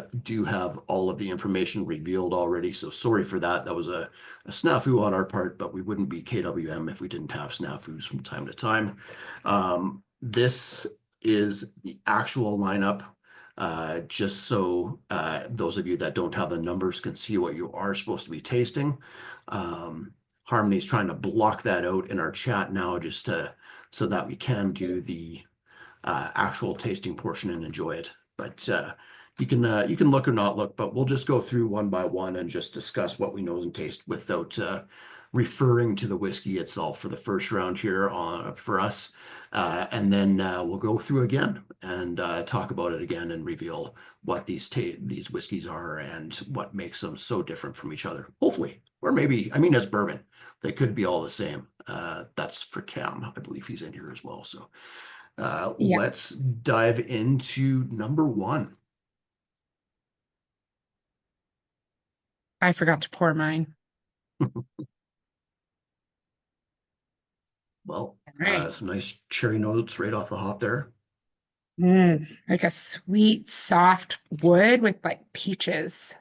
do have all of the information revealed already, so sorry for that. That was a snafu on our part, but we wouldn't be KWM if we didn't have snafus from time to time. This is the actual lineup, just so those of you that don't have the numbers can see what you are supposed to be tasting. Harmony's trying to block that out in our chat now, just so that we can do the actual tasting portion and enjoy it. But you can look or not look, but we'll just go through one by one and just discuss what we know and taste without referring to the whiskey itself for the first round here for us. And then we'll go through again and talk about it again and reveal what these whiskeys are and what makes them so different from each other. Hopefully, or maybe, I mean, as bourbon, they could be all the same. That's for Cam. I believe he's in here as well. So Yeah. let's dive into number one. I forgot to pour mine. Well, All right. some nice cherry notes right off the hop there. Like a sweet, soft wood with like peaches.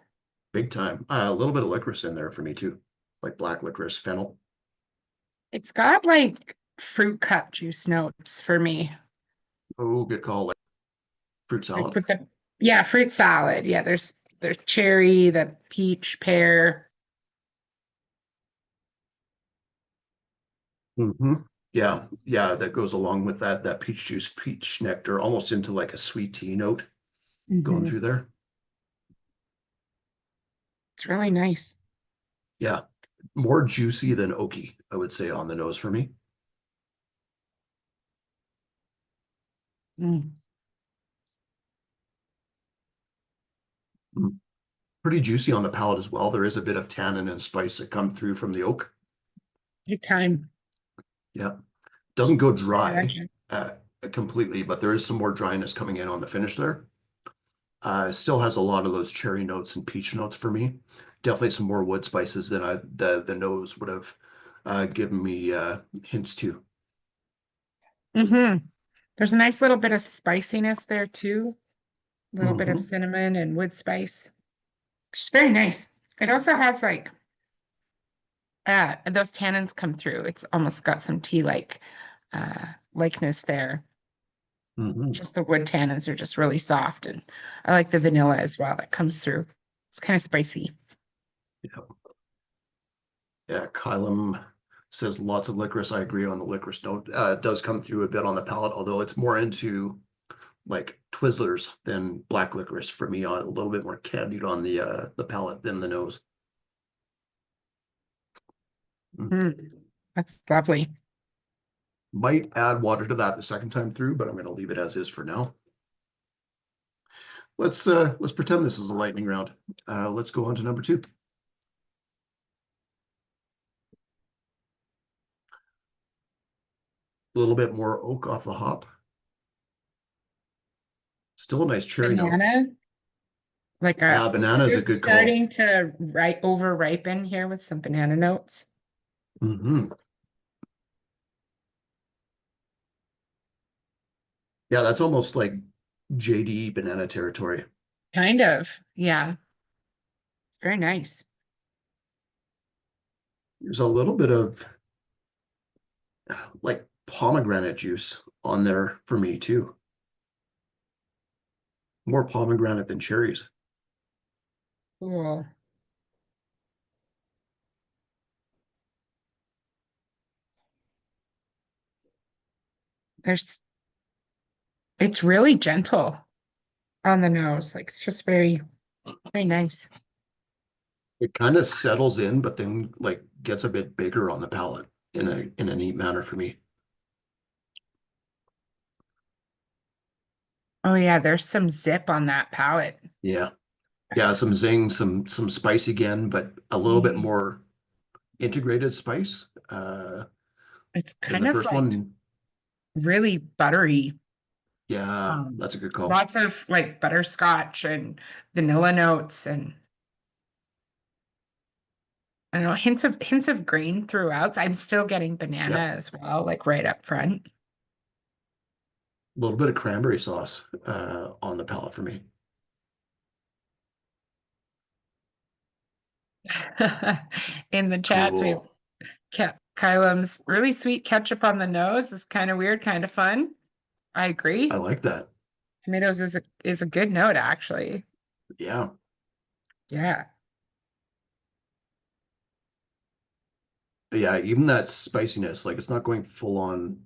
Big time. A little bit of licorice in there for me too, like black licorice, fennel. It's got like fruit cup juice notes for me. Oh, good call. Like fruit Like salad. with the, yeah, fruit salad. Yeah, there's cherry, the peach, pear. Mm-hmm. Yeah, yeah, that goes along with that peach juice, peach nectar, almost into like a sweet tea note going Mhm. through there. It's really nice. Yeah, more juicy than oaky, I would say, on the nose for me. Mm, Mm. Pretty juicy on the palate as well. There is a bit of tannin and spice that come through from the oak. big time. Yeah, doesn't go I like dry it. completely, but there is some more dryness coming in on the finish there. Still has a lot of those cherry notes and peach notes for me. Definitely some more wood spices than the nose would have given me hints to. There's a nice little bit of spiciness there too. A little bit of Hmm. cinnamon and wood spice. It's very nice. It also has like those tannins come through. It's almost got some tea-like likeness there. Hmm. Just the wood tannins are just really soft, and I like the vanilla as well that comes through. It's kind of spicy. Yeah, yeah. Kylam says lots of licorice. I agree on the licorice note. It does come through a bit on the palate, although it's more into like Twizzlers than black licorice for me. A little bit more candied on the palate than the nose. Mm. Mm, that's lovely. Might add water to that the second time through, but I'm going to leave it as is for now. Let's pretend this is a lightning round. Let's go on to number two. A little bit more oak off the hop. Still a nice cherry note. Banana, like a Banana is a just good call. starting to over ripen here with some banana notes. Hmm. Yeah, that's almost like JD banana territory. Kind of, yeah. It's very nice. There's a little bit of like pomegranate juice on there for me too. More pomegranate than cherries. Cool. There's, it's really gentle on the nose. Like it's just very, very nice. It kind of settles in, but then like gets a bit bigger on the palate in a neat manner for me. Oh yeah, there's some zip on that palate. Yeah. Yeah, some zing, some spice again, but a little bit Mm. more integrated spice. It's In kind the of first like one, really buttery. yeah, that's a good call. Lots of like butterscotch and vanilla notes and I don't know, hints of grain throughout. I'm still getting banana Yep, as well, like right up front. a little bit of cranberry sauce on the palate for me. In the chats, we Cool. have Kylem's really sweet ketchup on the nose is kind of weird, kind of fun. I I agree. like that. Tomatoes is a good note, actually. Yeah. Yeah. Yeah, even that spiciness, like it's not going full on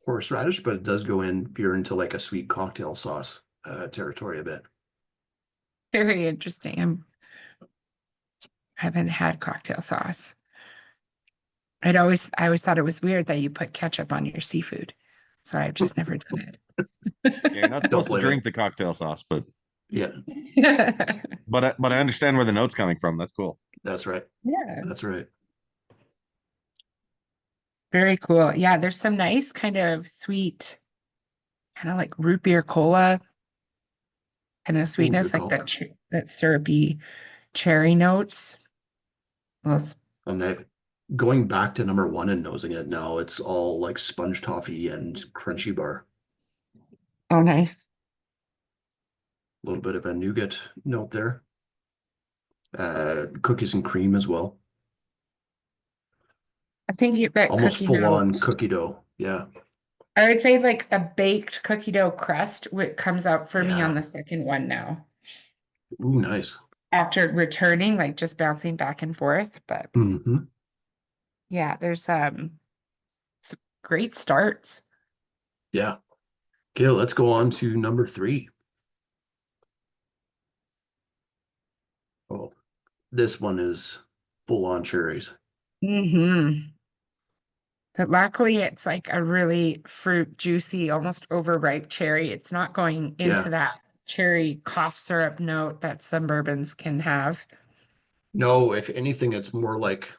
horseradish, but it does go in veer into like a sweet cocktail sauce territory a bit. Very interesting. I haven't had cocktail sauce. I always thought it was weird that you put ketchup on your seafood. So I've just never done Yeah, you're not Don't supposed to blame drink it. the cocktail sauce, Yeah, it. but I understand where the note's coming from. That's cool. that's right. Yeah. That's right. Very cool. Yeah, there's some nice kind of sweet, kind of like root beer cola kind of Ooh, good sweetness, like call. that syrupy cherry notes. Those, And I've going back to number one and nosing it now, it's all like sponge toffee and crunchy bar. oh, nice. A little bit of a nougat note there. Cookies and cream as well. I think that Almost cookie full on note, cookie dough. Yeah. I would say like a baked cookie dough crust, what comes out for me on Yeah. the second one now. Ooh, nice. After returning, like just bouncing back and forth. But Hmm. yeah, there's some great starts. Yeah. Okay, let's go on to number three. Oh, this one is full on cherries. Hmm. But luckily, it's like a really fruit, juicy, almost overripe cherry. It's not going into Yeah. that cherry cough syrup note that some bourbons can have. No, if anything, it's more like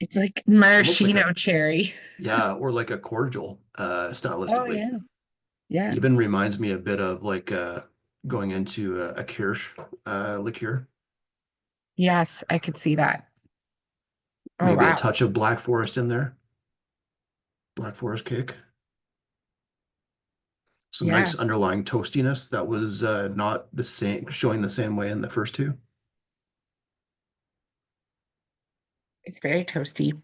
It's like almost like a maraschino cherry. yeah, or like a cordial Oh stylistically. yeah. Yeah. Even reminds me a bit of like going into a Kirsch liqueur. Yes, I could see that. Oh Maybe a wow. touch of Black Forest in there. Black Forest cake. Some Yeah. nice underlying toastiness that was not the same, showing the same way in the first two. It's very toasty.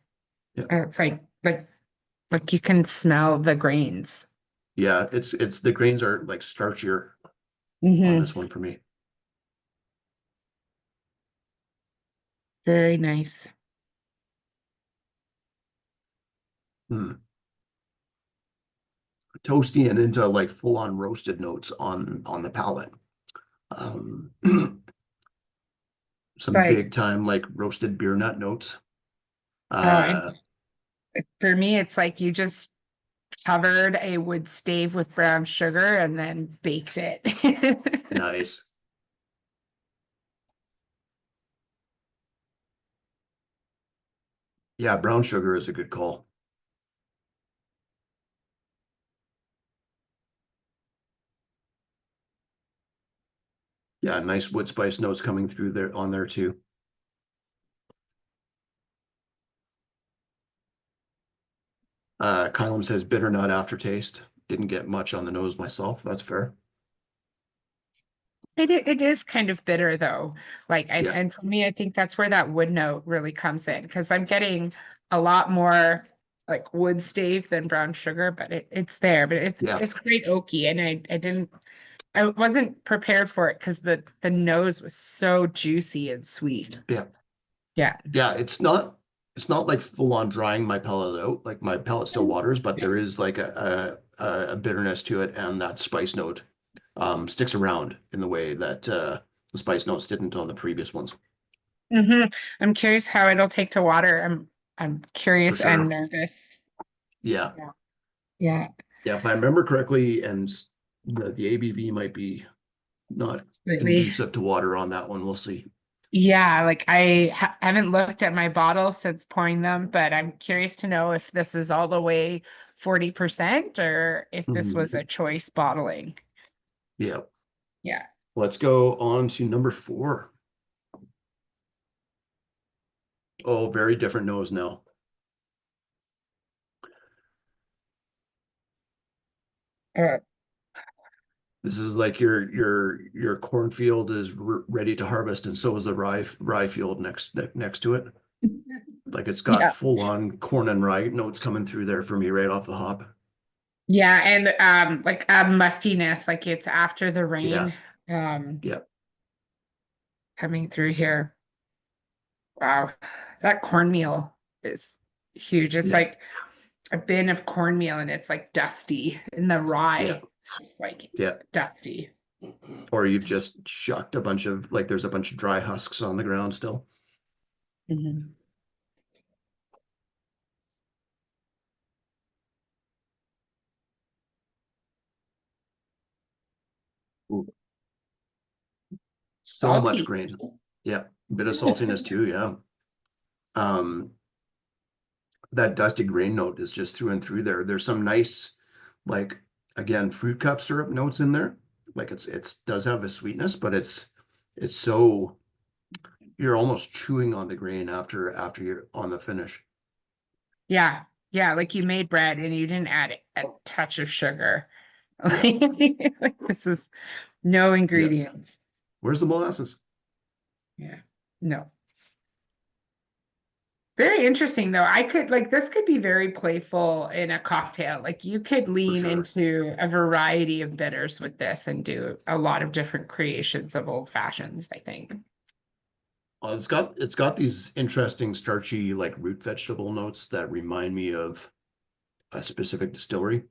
Yeah. It's like you can smell the grains. Yeah, it's the grains are like starchier on Hmm. this one for me. Very nice. Hmm. Toasty and into like full on roasted notes on the palate. Um, some Like, big time like roasted beer nut notes. and Uh, for me, it's like you just covered a wood stave with brown sugar and then baked it. nice. Yeah, brown sugar is a good call. Yeah, nice wood spice notes coming through there on there too. Kylam says bitter nut aftertaste. Didn't get much on the nose myself. That's fair. It is kind of bitter though. Like, Yeah, and for me, I think that's where that wood note really comes in because I'm getting a lot more like wood stave than brown sugar, but it's there. But yeah, it's quite oaky, and I wasn't prepared for it because the nose was so juicy and sweet. yeah, Yeah. yeah. It's not like full on drying my palate out. Like my palate still waters, but there is like a bitterness to it, and that spice note sticks around in the way that the spice notes didn't on the previous ones. Hmm. I'm curious how it'll take to water. I'm For curious and sure. nervous. Yeah. Yeah. Yeah. Yeah, if I remember correctly, and the ABV might be not Completely. conducive to water on that one. We'll see. Yeah, like I haven't looked at my bottles since pouring them, but I'm curious to know if this is all the way 40% or if this was Mhm. a choice bottling. Yeah. Yeah. Let's go on to number four. Oh, very different nose now. Uh, This is like your cornfield is ready to harvest, and so is the rye field next to it. Like it's got Yeah. full on corn and rye notes coming through there for me right off the hop. Yeah, and like a mustiness, like it's after the rain. Yeah. Coming through here. Wow, that cornmeal is huge. It's Yeah. like a bin of cornmeal and it's like dusty. And the rye, Yeah. it's just like Yeah. dusty. Or you've just shucked a bunch of, like, there's a bunch of dry husks on the ground still. Mhm. Ooh. So Salty. much grain. Yeah. A bit of saltiness too. Yeah. That dusty grain note is just through and through there. There's some nice, like, again, fruit cup syrup notes in there. Like it's does have a sweetness, but it's so you're almost chewing on the grain after you're on the finish. Yeah, yeah, like you made bread and you didn't add a touch of sugar. Yeah. Like this is no ingredients. Where's the molasses? Yeah, no. Very interesting though. I could like this could be very playful in a cocktail. Like you could lean sure. into a variety of bitters with this and do a lot of different creations of old fashions, I think. It's got these interesting starchy, like, root vegetable notes that remind me of a specific distillery,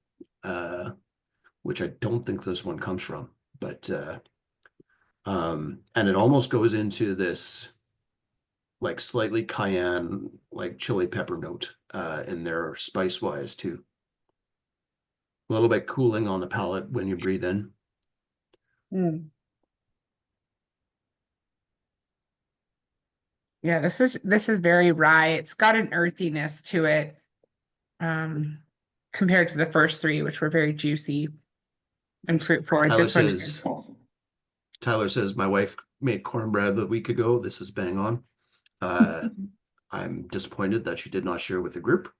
which I don't think this one comes from, but and it almost goes into this like slightly cayenne, like chili pepper note in there spice wise too. A little bit cooling on the palate when you breathe in. Mm. Yeah, this is very rye. It's got an earthiness to it, compared to the first three, which were very juicy and fruit forward. Tyler This one says, my wife made cornbread a week ago. This is bang on. I'm disappointed that she did not share with the group.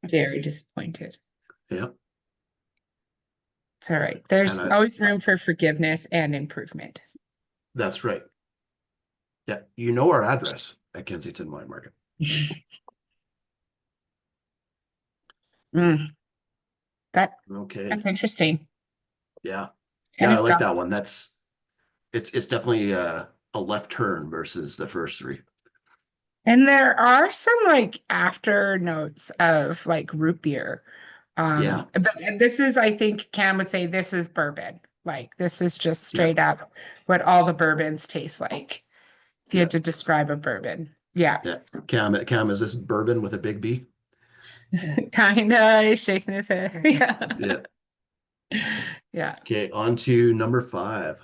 very disappointed. Yeah. It's all right. There's And always room for forgiveness and improvement. that's right. Yeah, you know our address at Kensington Wine Market. Mm, Okay. that's interesting. Yeah. And Yeah, I it's like got- that one. It's definitely a left turn versus the first three. And there are some like after notes of like root beer. Yeah. But and this is, I think Cam would say this is bourbon. Like this is just straight up what all the bourbons taste like. If you had to describe a bourbon. Yeah. Yeah. Cam, is this bourbon with a big B? Kinda he's shaking his head. Yeah. Yeah. Yeah. Okay, on to number 5.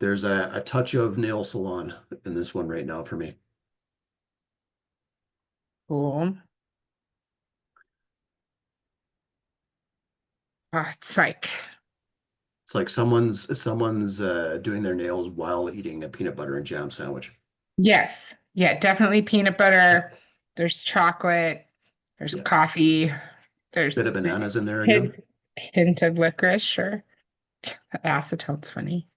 There's a touch of nail salon in this one right now for me. Cool. Oh, it's It's like someone's doing their nails while eating a peanut butter and jam sandwich. yes. Yeah, definitely peanut butter. There's chocolate. There's Yeah. coffee. There's Bit of bananas in there hint, again. hint of licorice, sure. Acetone's funny.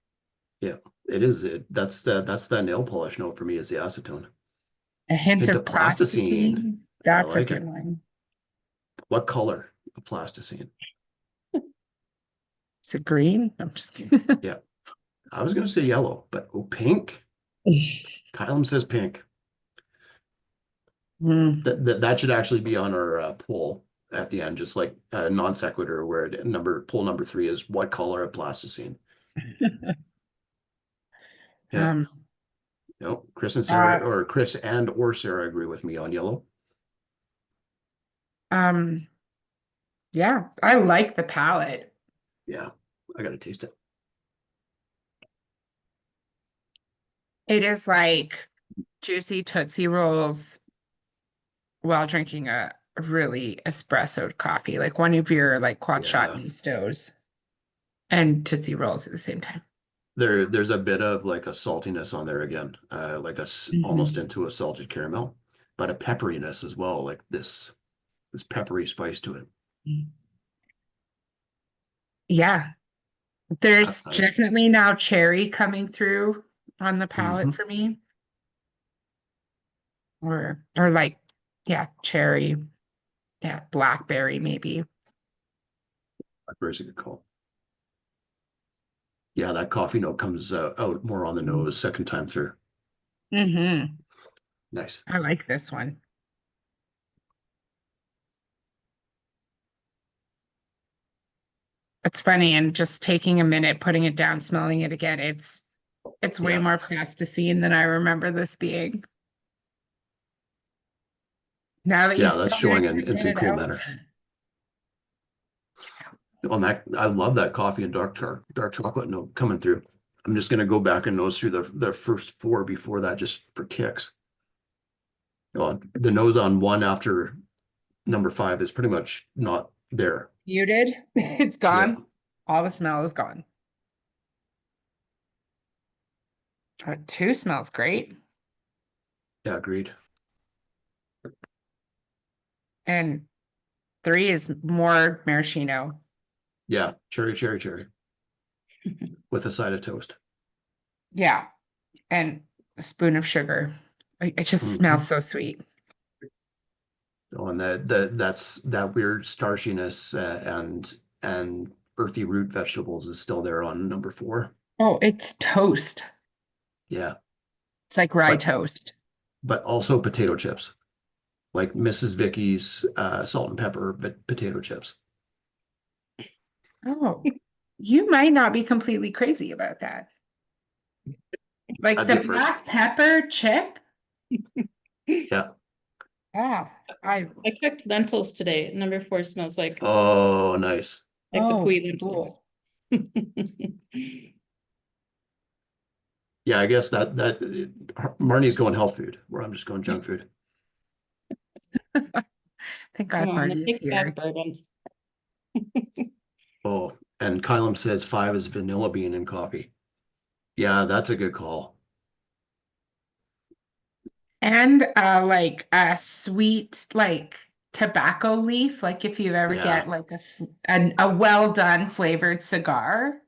Yeah, it is. That's the nail polish note for me is the acetone. A hint Hint of of plasticine. plasticine. I That's a like good it. one. What color of plasticine? Is it green? I'm just kidding. Yeah, I was gonna say yellow, but pink. Kylam says pink. Mm. That should actually be on our poll at the end, just like non sequitur, where poll number 3 is what color of plasticine. Yeah. Um, No, Chris and Sarah, Chris or Sarah agree with me on yellow. yeah, I like the palette. Yeah, I gotta taste it. It is like juicy Tootsie Rolls while drinking a really espressoed coffee, like one of your like quad shot mistos and Tootsie Rolls at the same time. There's a bit of like a saltiness on there again, like almost into a salted caramel, but a pepperiness as well, like this peppery spice to it. Yeah. There's That's nice. definitely now cherry coming through on the palate Mhm. for me. Or like, yeah, cherry. Yeah, blackberry maybe. Blackberry's a good call. Yeah, that coffee note comes out more on the nose second time through. Mm-hmm. Nice. I like this one. It's funny, and just taking a minute, putting it down, smelling it again, it's way Yeah. more plasticine than I remember this being. Now that you Yeah, that's smell it, showing I in can't get instant it cool out. manner. On that, I love that coffee and dark chocolate note coming through. I'm just gonna go back and nose through the first four before that, just for kicks. The nose on one after number 5 is pretty much not there. Muted, it's Yeah, gone. All the smell is gone. 2 smells great. yeah, agreed. And 3 is more maraschino. Yeah, cherry with a side of toast. Yeah. And a spoon of sugar. It just Mhm. smells so sweet. Oh, and that's that weird starchiness and earthy root vegetables is still there on number 4. Oh, it's toast. Yeah, It's like rye but toast. also potato chips, like Mrs. Vicky's salt and pepper, but potato chips. Oh, you might not be completely crazy about that. Like I'd be the the first. black pepper chip? Yeah. Ah, I I cooked lentils today. Number 4 smells like Oh, nice. the oh, pui cool. lentils. Yeah, I guess that Marnie's going health food, where I'm just going junk food. Thank Come God on, the Marty's big here. bad bourbon. Oh, and Kylam says 5 is vanilla bean in coffee. Yeah, that's a good call. And like a sweet like tobacco leaf, like if you ever get Yeah, like a well done flavored cigar,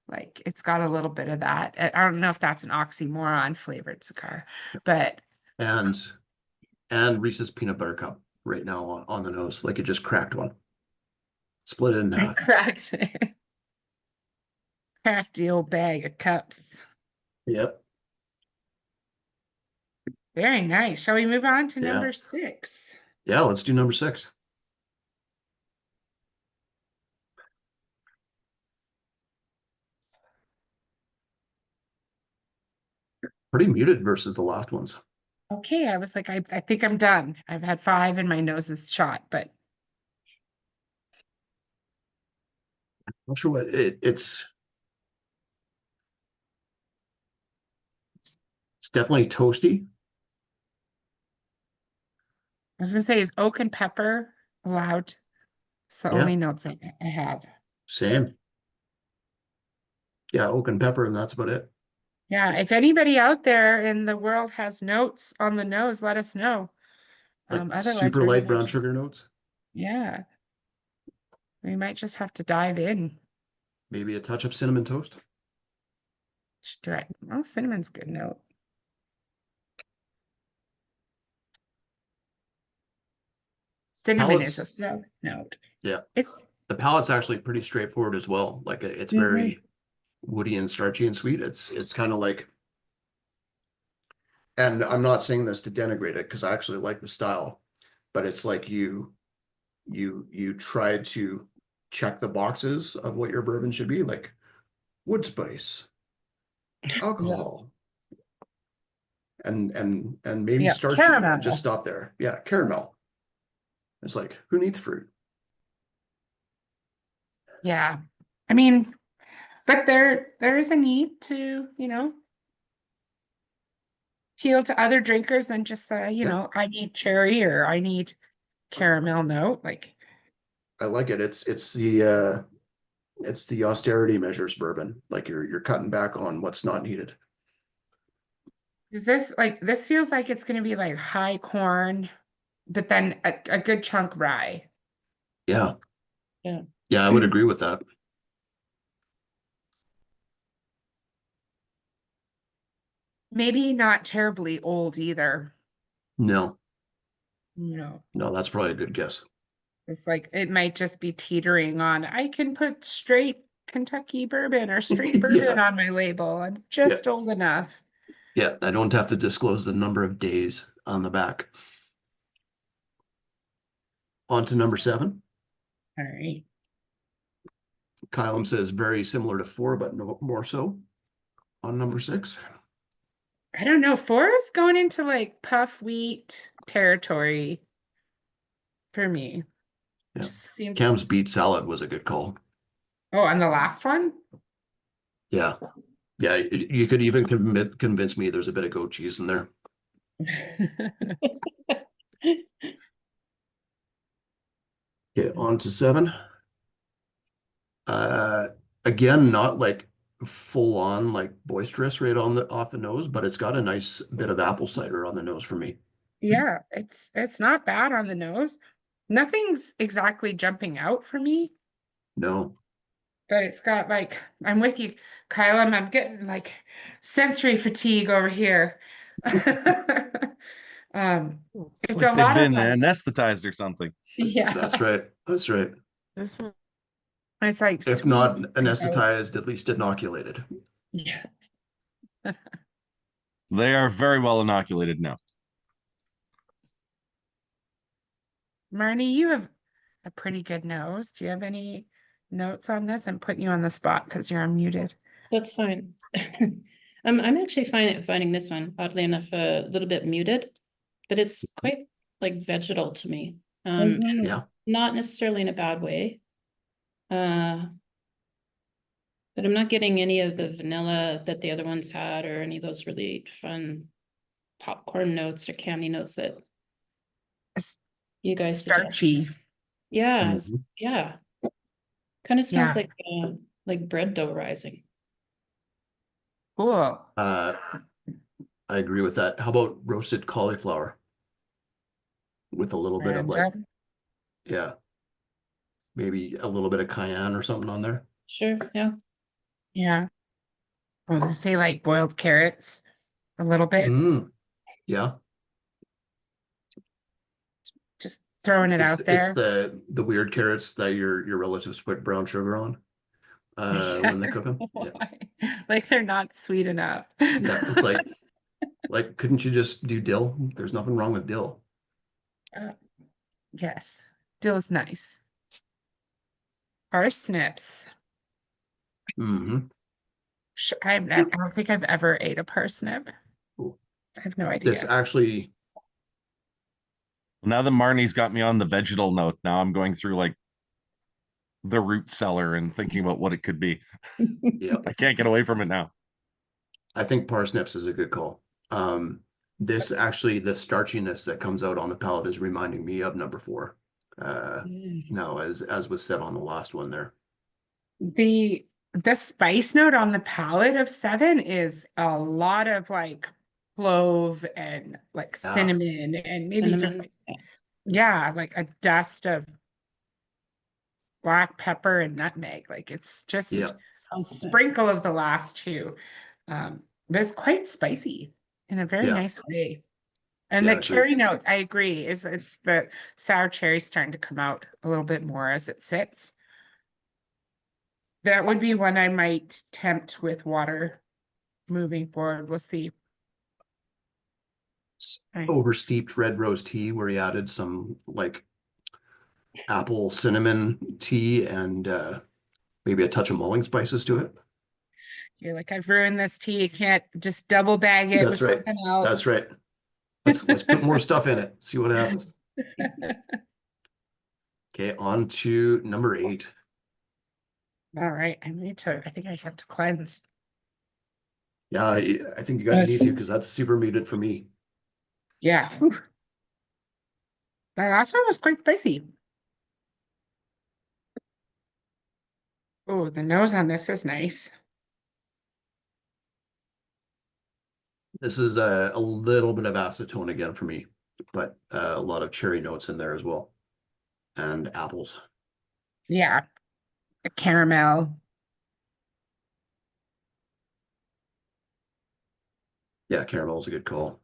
like it's got a little bit of that. I don't know if that's an oxymoron, flavored cigar, but and Reese's peanut butter cup right now on the nose, like it just cracked one, split it in half. cracked cracked the old bag of cups. Yep. Very nice. Shall we move on to Yeah. number 6? Yeah, let's do number 6. Pretty muted versus the last ones. Okay, I was like, I think I'm done. I've had 5 and my nose is shot, but Not sure what it's definitely toasty. I was gonna say, is oak and pepper allowed? It's the Yeah, only notes I have. same. Yeah, oak and pepper, and that's about it. Yeah, if anybody out there in the world has notes on the nose, let us know. Like Otherwise super we're light gonna brown just, sugar notes. yeah, we might just have to dive in. Maybe a touch of cinnamon toast. Just do it. Oh, cinnamon's a good note. Cinnamon is a Palates, sub note. yeah. It's The palate's actually pretty straightforward as well. Like it's very woody and starchy and sweet. It's kind of like, and I'm not saying this to denigrate it because I actually like the style, but it's like you try to check the boxes of what your bourbon should be, like wood spice, alcohol, and maybe yeah, starchy, and just caramel. stop there. Yeah, caramel. It's like, who needs fruit? Yeah. I mean, but there is a need to, appeal to other drinkers than just the, Yeah, I need cherry or I need caramel note. Like, I like it. It's the austerity measures bourbon. Like you're cutting back on what's not needed. is this feels like it's gonna be like high corn, but then a good chunk rye. Yeah. Yeah. Yeah, I would agree with that. Maybe not terribly old either. No, No, no, that's probably a good guess. it's like it might just be teetering on. I can put straight Kentucky bourbon or straight bourbon Yeah. on my label. I'm Yeah. just old enough. Yeah, I don't have to disclose the number of days on the back. On to number 7. All right. Kylum says very similar to 4, but no more so on number 6. I don't know. 4 is going into like puff wheat territory for me. Yeah. Just seems. Cam's beet salad was a good call. Oh, and the last one? Yeah. Yeah, you could even convince me there's a bit of goat cheese in there. Okay, on to 7. Again, not like full on like boisterous right on the off the nose, but it's got a nice bit of apple cider on the nose for me. Yeah, it's not bad on the nose. Nothing's exactly jumping out for me, No. but it's got like I'm with you, Kyle. I'm getting like sensory fatigue over here. It's It's like a they've lot of been like, anesthetized or something. yeah. That's right. That's right. It's like If sweet not and anesthetized, at least inoculated. yeah. They are very well inoculated now. Marnie, you have a pretty good nose. Do you have any notes on this? I'm putting you on the spot because you're unmuted. That's fine. I'm actually finding this one oddly enough a little bit muted, but it's quite like vegetal to me. Mhm. Yeah. Not necessarily in a bad way. But I'm not getting any of the vanilla that the other ones had, or any of those really fun popcorn notes or candy notes that It's you guys suggest. starchy. Yeah, Mhm. yeah. Kind of smells Yeah. like bread dough rising. Cool. I agree with that. How about roasted cauliflower with a little bit of like, And, yeah, maybe a little bit of cayenne or something on there. Sure, yeah. yeah. Oh, they say like boiled carrots a little bit. Mm, yeah, Just throwing it it's out there. the weird carrots that your relatives put brown sugar on when they cook them. Yeah, Why? Like they're not sweet enough. yeah. It's like couldn't you just do dill? There's nothing wrong with dill. Yes, dill is nice. Parsnips. Hmm. I don't think I've ever ate a parsnip. Cool. I have no This idea. actually, Now that Marnie's got me on the vegetal note, now I'm going through like the root cellar and thinking about what it could be. yeah, I can't get away from it now. I think parsnips is a good call. This actually, the starchiness that comes out on the palate is reminding me of number 4. No, as was said on the last one there. The spice note on the palate of 7 is a lot of like clove and like Yeah. cinnamon and maybe just Cinnamon. yeah, like a dust of black pepper and nutmeg. Like it's just Yeah, a sprinkle of the last 2. But it's quite spicy in a very yeah, nice way. And yeah, the agreed. cherry note, I agree, is the sour cherry starting to come out a little bit more as it sits. That would be one I might tempt with water moving forward. We'll see. Right. Oversteeped red rose tea where he added some like apple cinnamon tea and maybe a touch of mulling spices to it. You're like, I've ruined this tea. You can't just double bag it That's with right. something else. That's right. Let's put more stuff in it. See what happens. Okay, on to number 8. All right. I think I have to cleanse. Yeah, I think you got to need to because that's super muted for me. Yeah. Whew. That last one was quite spicy. Oh, the nose on this is nice. This is a little bit of acetone again for me, but a lot of cherry notes in there as well, and apples. Yeah. A caramel. Yeah, caramel's a good call.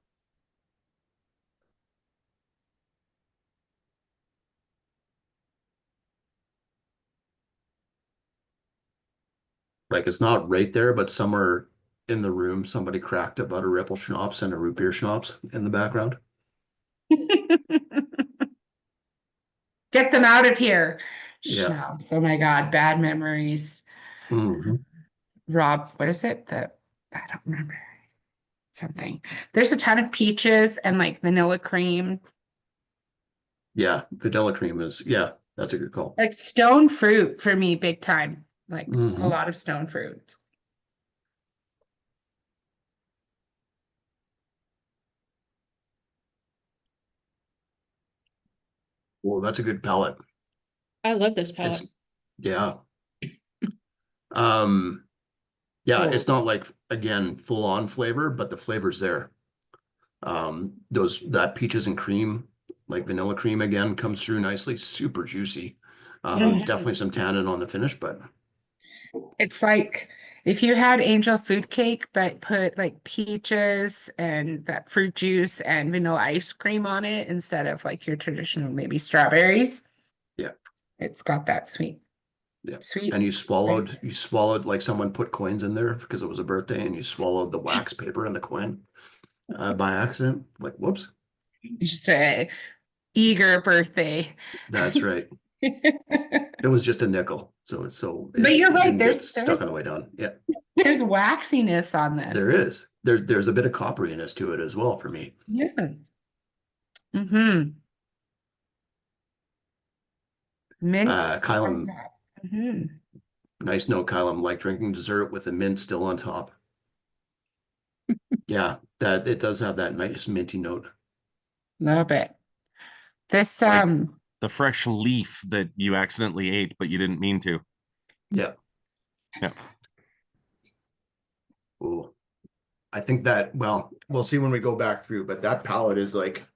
Like it's not right there, but somewhere in the room, somebody cracked a butter ripple schnapps and a root beer schnapps in the background. Get them out of here. Yeah. Schnapps. Oh my God, bad memories. Mhm. Rob, what is it? I don't remember something. There's a ton of peaches and like vanilla cream, Yeah, vanilla cream is, yeah, that's a good call. like stone fruit for me, big time. Like a Mhm. lot of stone fruit. Well, that's a good palette. I love this palette. It's, yeah. Um, yeah, Oh. it's not like, again, full on flavor, but the flavor's there. That peaches and cream, like vanilla cream again, comes through nicely, super juicy. Mhm. Definitely some tannin on the finish, but It's like if you had angel food cake, but put like peaches and that fruit juice and vanilla ice cream on it instead of like your traditional maybe strawberries. yeah, It's got that sweet, yeah. sweet. And you swallowed like someone put coins in there because it was a birthday and you swallowed the wax paper and the coin by accident. Like, whoops. Just a eager birthday. That's right. It was just a nickel. So But you're it right, didn't get stuck on the way down. Yeah, there's waxiness on this. there is. There's a bit of copperiness to it as well for me. Yeah. Mm-hmm. Mint. Kylam, Mm-hmm. nice note, Kylam, like drinking dessert with the mint still on top. Yeah, that it does have that nice minty note. Little bit. This Like the fresh leaf that you accidentally ate, but you didn't mean to. Yeah. Yeah. Ooh. I think that, well, we'll see when we go back through, but that palette is like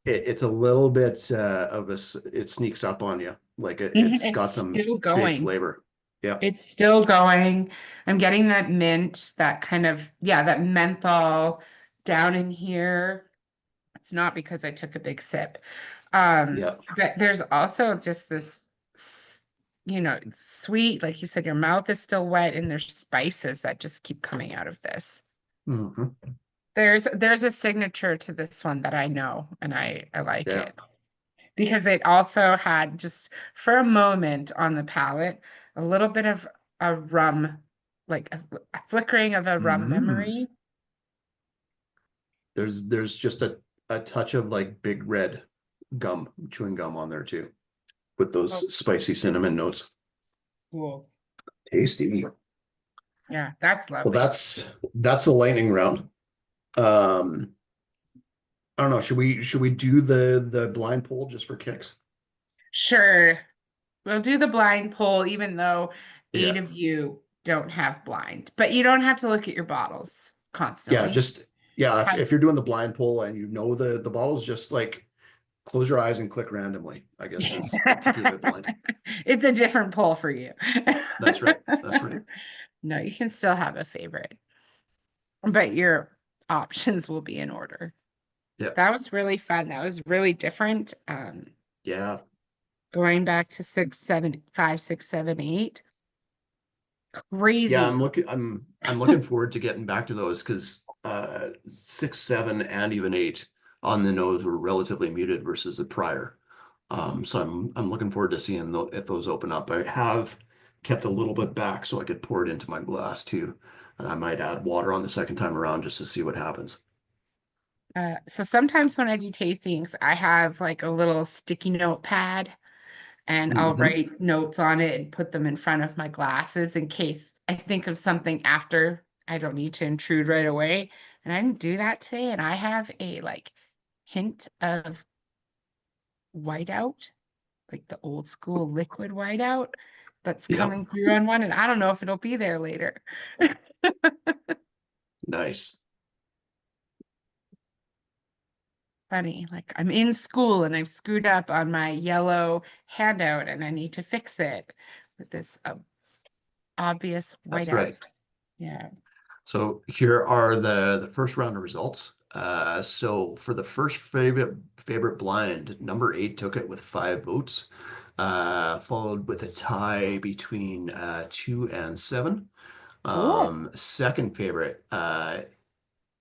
it's a little bit it sneaks up on you. Like it's got it's some still big going. flavor. Yeah. It's still going. I'm getting that mint, that kind of, yeah, that menthol down in here. It's not because I took a big sip. Yeah. But there's also just this, sweet, like you said, your mouth is still wet and there's spices that just keep coming out of this. Hmm. There's a signature to this one that I know and I like Yeah. it. Because it also had just for a moment on the palate, a little bit of a rum, like a flickering of a rum memory. There's just a touch of like big red chewing gum on there too, with Oh. those spicy cinnamon notes. Cool. Tasty. Yeah, that's Well, lovely. that's the lightning round. I don't know. Should we do the blind poll just for kicks? Sure. We'll do the blind poll, even though 8 Yeah. of you don't have blind, but you don't have to look at your bottles Yeah, constantly. if you're doing the blind poll and you know the bottles, just like close your eyes and click randomly, I guess is to keep it blind. It's a different poll for you. That's right. That's right. No, you can still have a favorite, but your options will be in order. Yeah. That was really fun. That was really different. Yeah. Going back to 6, 7, 5, 6, 7, 8. Crazy. Yeah, I'm looking forward to getting back to those because 6, 7, and even 8 on the nose were relatively muted versus the prior. So I'm looking forward to seeing if those open up. I have kept a little bit back so I could pour it into my glass too, and I might add water on the second time around just to see what happens. So sometimes when I do tastings, I have like a little sticky note pad and I'll Mhm. write notes on it and put them in front of my glasses in case I think of something after I don't need to intrude right away. And I didn't do that today. And I have a like hint of whiteout, like the old school liquid whiteout that's Yep. coming through on one. And I don't know if it'll be there later. Nice. Funny, like I'm in school and I've screwed up on my yellow handout and I need to fix it with this obvious That's whiteout. right. Yeah. So here are the first round of results. So for the first favorite blind, number 8 took it with 5 votes, followed with a tie between 2 and 7. Second favorite,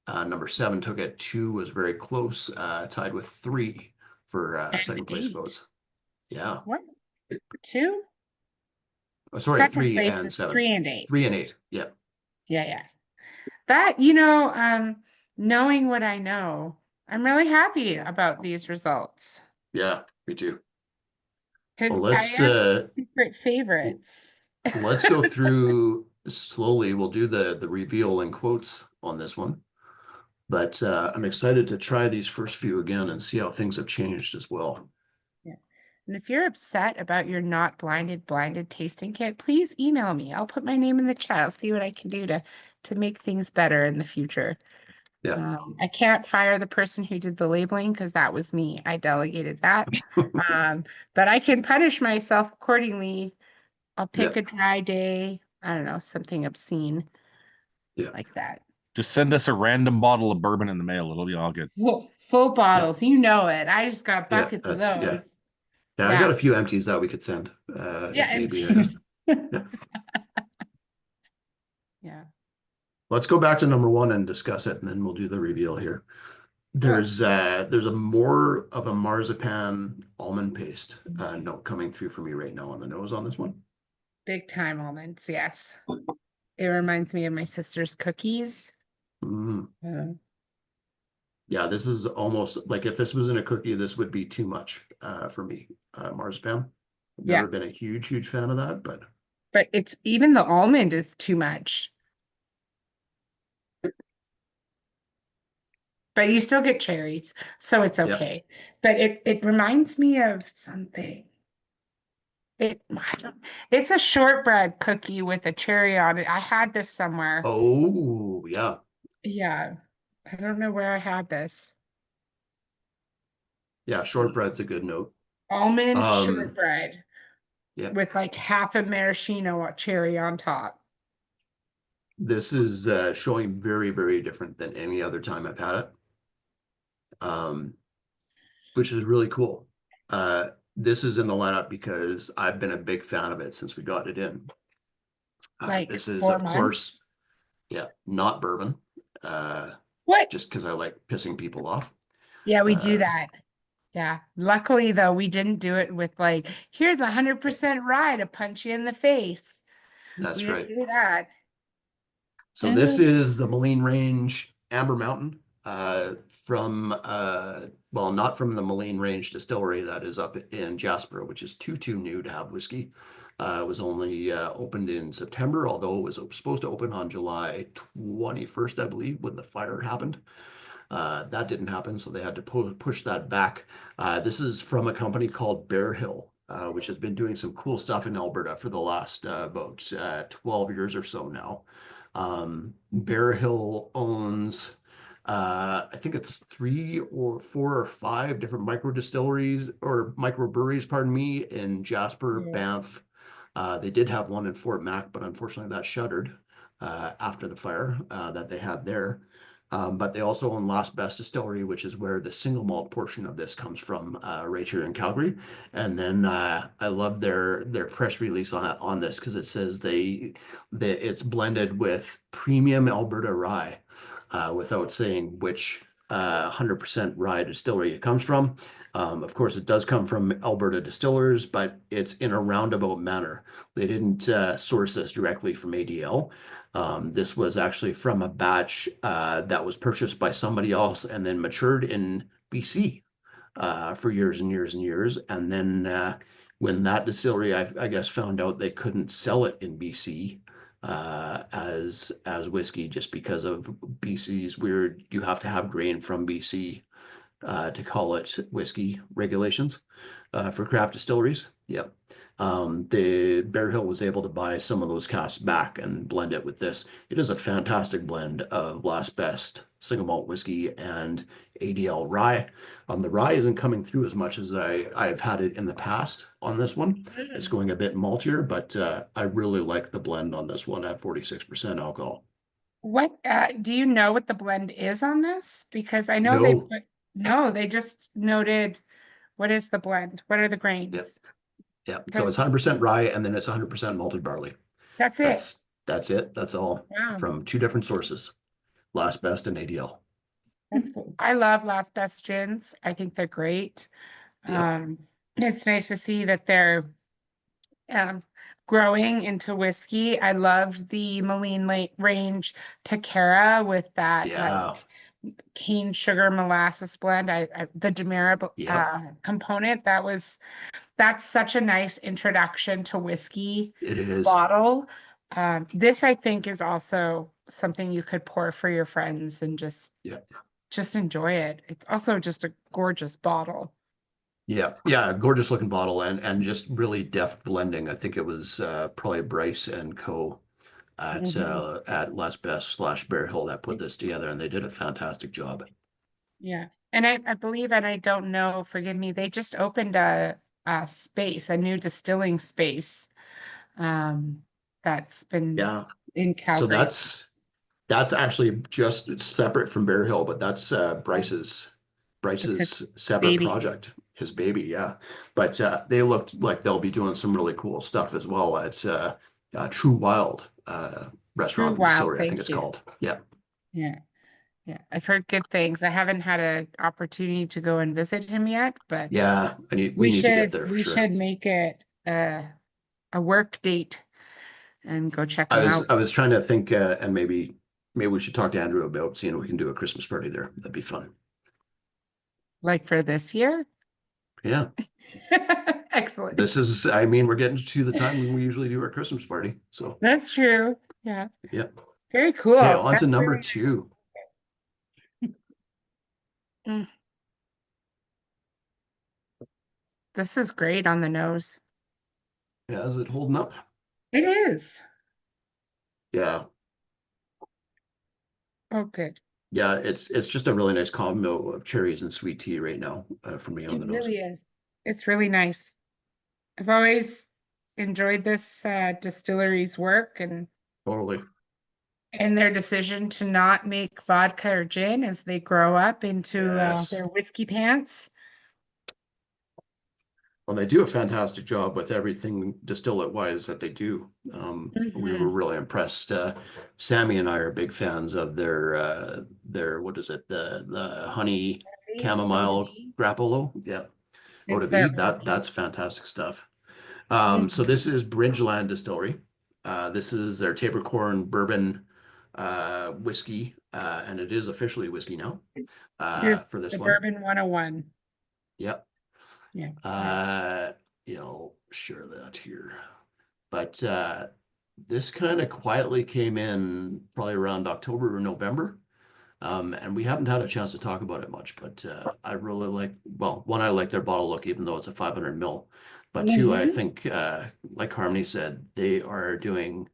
number 7 took it. 2 was very close, tied with 3 for And second place 8. votes. Yeah. What? 2? Oh, sorry, Second 3 place and is 7. 3 and 8. 3 and 8. Yep. Yeah, yeah. That, knowing what I know, I'm really happy about these results Yeah, me too. because Well, I have secret favorites. let's go through slowly. We'll do the reveal in quotes on this one. But I'm excited to try these first few again and see how things have changed as well. Yeah. And if you're upset about your not blinded tasting kit, please email me. I'll put my name in the chat. I'll see what I can do to make things better in the future. Yeah. I can't fire the person who did the labeling because that was me. I delegated that. But I can punish myself accordingly. I'll pick a dry day. I don't know, something obscene like that. Just send us a random bottle of bourbon in the mail. It'll be all good. Full bottles, you know it. I just got Yeah, buckets of those. Yeah, I got a few empties that we could send if need be, I guess. Yeah. Yeah. Let's go back to number 1 and discuss it, and then we'll do the reveal here. There's a more of a marzipan almond paste note coming through for me right now on the nose on this one. Big time almonds, yes. It reminds me of my sister's cookies. Yeah, this is almost like if this was in a cookie, this would be too much for me. Marzipan. I've never been a huge fan of that, but it's even the almond is too much. But you still get cherries, so it's okay. But it reminds me of something. It's a shortbread cookie with a cherry on it. I had this somewhere. Oh, yeah. Yeah. I don't know where I had this. Yeah, shortbread's a good note. Almond shortbread. Yeah. With like half a maraschino cherry on top. This is showing very different than any other time I've had it. Which is really cool. This is in the lineup because I've been a big fan of it since we got it in. This is, of course, not bourbon. What? Just because I like pissing people off. Yeah, we do that. Yeah. Luckily, though, we didn't do it with like, here's 100% rye to punch you in the face. That's we right. Didn't do that. So this is the Maligne Range Amber Mountain from, well, not from the Maligne Range distillery that is up in Jasper, which is too new to have whiskey. It was only opened in September, although it was supposed to open on July 21st, I believe, when the fire happened. That didn't happen, so they had to push that back. This is from a company called Bear Hill, which has been doing some cool stuff in Alberta for the last about 12 years or so now. Bear Hill owns, I think it's 3 or 4 or 5 different micro distilleries or microbreweries, pardon me, in Jasper, Banff. They did have one in Fort Mac, but unfortunately that shuttered after the fire that they had there. But they also own Last Best Distillery, which is where the single malt portion of this comes from, right here in Calgary. And then I love their press release on this because it says it's blended with premium Alberta rye, without saying which 100% rye distillery it comes from. Of course, it does come from Alberta distillers, but it's in a roundabout manner. They didn't source this directly from ADL. This was actually from a batch that was purchased by somebody else and then matured in BC for years and years and years. And then when that distillery, I guess, found out they couldn't sell it in BC as whiskey just because of BC's weird, you have to have grain from BC to call it whiskey regulations for craft distilleries. Yep. The Bear Hill was able to buy some of those casks back and blend it with this. It is a fantastic blend of Last Best single malt whiskey and ADL rye. The rye isn't coming through as much as I've had it in the past on this one. It's going a bit maltier, but I really like the blend on this one at 46% alcohol. What, do you know what the blend is on this? Because I know No. no, they just noted, what is the blend? What are the Yep. grains? Yeah, so Because it's 100% rye and then it's 100% malted barley. that's it. That's it. That's all Wow, from two different sources, Last Best and ADL. that's cool. I love Last Best gins. I think they're great. Yep. It's nice to see that they're um, growing into whiskey. I loved the Maligne range Takara with that Yeah. cane sugar molasses blend. The Demerara Yep. component, that's such a nice introduction to whiskey It is. bottle. This I think is also something you could pour for your friends and Yeah. just enjoy it. It's also just a gorgeous bottle. Yeah. Yeah. Gorgeous looking bottle and just really deft blending. I think it was probably Bryce and Co. Mhm. At Last Best / Bear Hill that put this together, and they did a fantastic job. Yeah. And I believe, and I don't know, forgive me, they just opened a space, a new distilling space. Um, that's been Yeah. in So Calgary. that's actually just separate from Bear Hill, but that's It's Bryce's a separate baby. project, his baby, yeah. But they looked like they'll be doing some really cool stuff as well at True Wild True Restaurant and Wild, Distillery, I think thank it's you. called. Yeah, Yeah. Yeah. I've heard good things. I haven't had an opportunity to go and visit him yet, but yeah. We need to get there for we sure. should make it a work date and go check him out. I was trying to think, and maybe we should talk to Andrew about seeing if we can do a Christmas party there. That'd be fun. Like for this year. Yeah, Excellent. I mean, we're getting to the time when we usually do our Christmas party. So, That's true. Yeah. yeah. Very cool. Okay, on to That's number really two. mm. This is great on the nose. Yeah, is it holding up? It is. Yeah, Oh, good. yeah. It's just a really nice combo of cherries and sweet tea right now for me on the It nose. really is. It's really nice. I've always enjoyed this distillery's work Totally. and their decision to not make vodka or gin as they grow up into Yes. their whiskey pants. Well, they do a fantastic job with everything distillate wise that they do. We were Mhm. really impressed. Sammy and I are big fans of their what is it, the honey chamomile OD. grappolo. Yeah, eau de It's their vie. OD. That's fantastic stuff. So Mhm. this is Bridgeland Distillery. This is their Tabercorn bourbon whiskey, and it is officially whiskey now It is for this the one. Bourbon 101. Yep. Yeah. Sorry. I'll share that here. But this kind of quietly came in probably around October or November. And we haven't had a chance to talk about it much, but I really like, well, one, I like their bottle look, even though it's a 500 ml. But two, I Mhm. think, like Harmony said, they are doing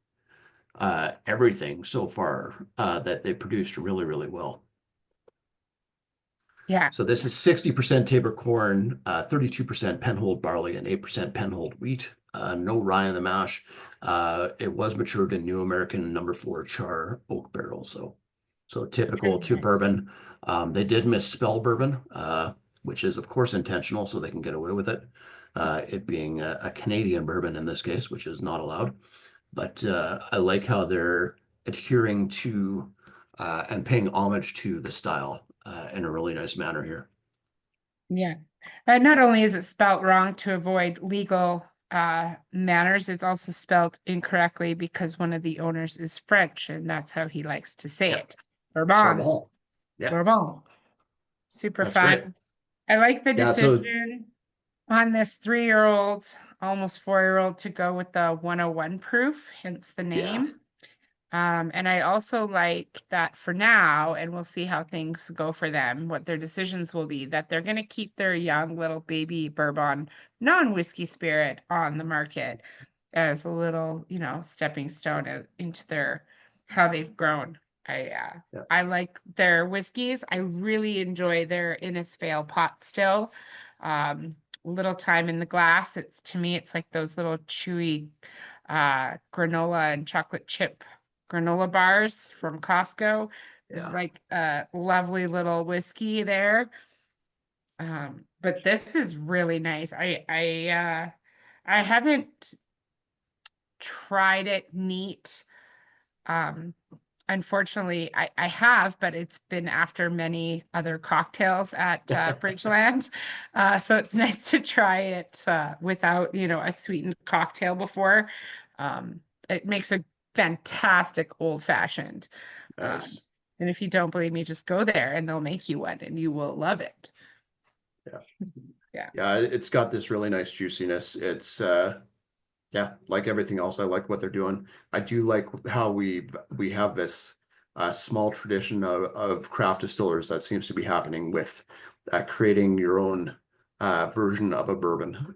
everything so far that they produced really, really well. Yeah. So this is 60% Tabor corn, 32% Penhold barley, and 8% Penhold wheat. No rye in the mash. It was matured in New American #4 char oak barrel. So typical Very to nice. bourbon. They did misspell bourbon, which is of course intentional, so they can get away with it. It being a Canadian bourbon in this case, which is not allowed. But I like how they're adhering to and paying homage to the style in a really nice manner here. Yeah. And not only is it spelt wrong to avoid legal manners, it's also spelled incorrectly because one of the owners is French and that's how he likes to say Yeah. it. Bourbon. Bourbon. Yeah, Bourbon. Super that's right. fun. I like the Yeah, so decision on this 3-year-old, almost 4-year-old to go with the 101 proof, hence the yeah, name. And I also like that for now, and we'll see how things go for them, what their decisions will be, that they're going to keep their young little baby bourbon non-whiskey spirit on the market as a little, stepping stone into their how they've grown. yeah, I like their whiskeys. I really enjoy their Innisfail pot still. Little time in the glass. It's to me, it's like those little chewy granola and chocolate chip granola bars from Costco. There's Yeah. like a lovely little whiskey there. But this is really nice. I haven't tried it neat. Um, Unfortunately, I have, but it's been after many other cocktails at Bridgeland. So it's nice to try it without, a sweetened cocktail before. It makes a fantastic old fashioned. Nice. And if you don't believe me, just go there and they'll make you one and you will love it. Yeah, it's got this really nice juiciness. It's yeah, like everything else, I like what they're doing. I do like how we have this small tradition of craft distillers that seems to be happening with creating your own version of a bourbon,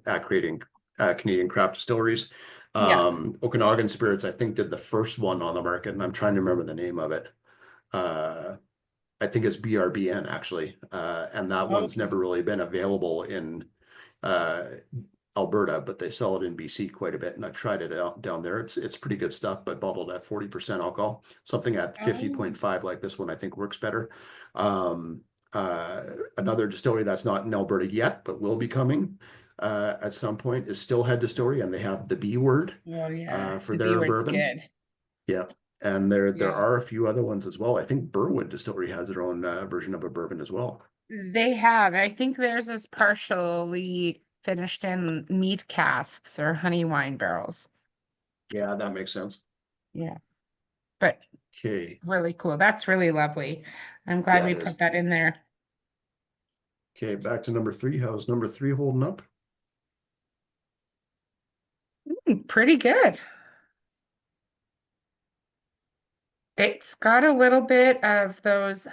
at creating Canadian craft distilleries. Yeah. Okanagan Spirits, I think, did the first one on the market, and I'm trying to remember the name of it. I think it's BRBN actually, and that one's never really been available in Alberta, but they sell it in BC quite a bit, and I've tried it out down there. It's pretty good stuff, but bottled at 40% alcohol. Something at 50.5 like this one I think works better. Another distillery that's not in Alberta yet, but will be coming at some point is Stillhead Distillery, and they have the B word Oh yeah. for The their B word's bourbon. good. Yeah. And there Yeah. are a few other ones as well. I think Burwood Distillery has their own version of a bourbon as well. They have. I think theirs is partially finished in mead casks or honey wine barrels. Yeah, that makes sense. Yeah. But Okay. really cool. That's really lovely. I'm glad Yeah, we it is. put that in there. Okay, back to number 3. How's number 3 holding up? Pretty good. It's got a little bit of those.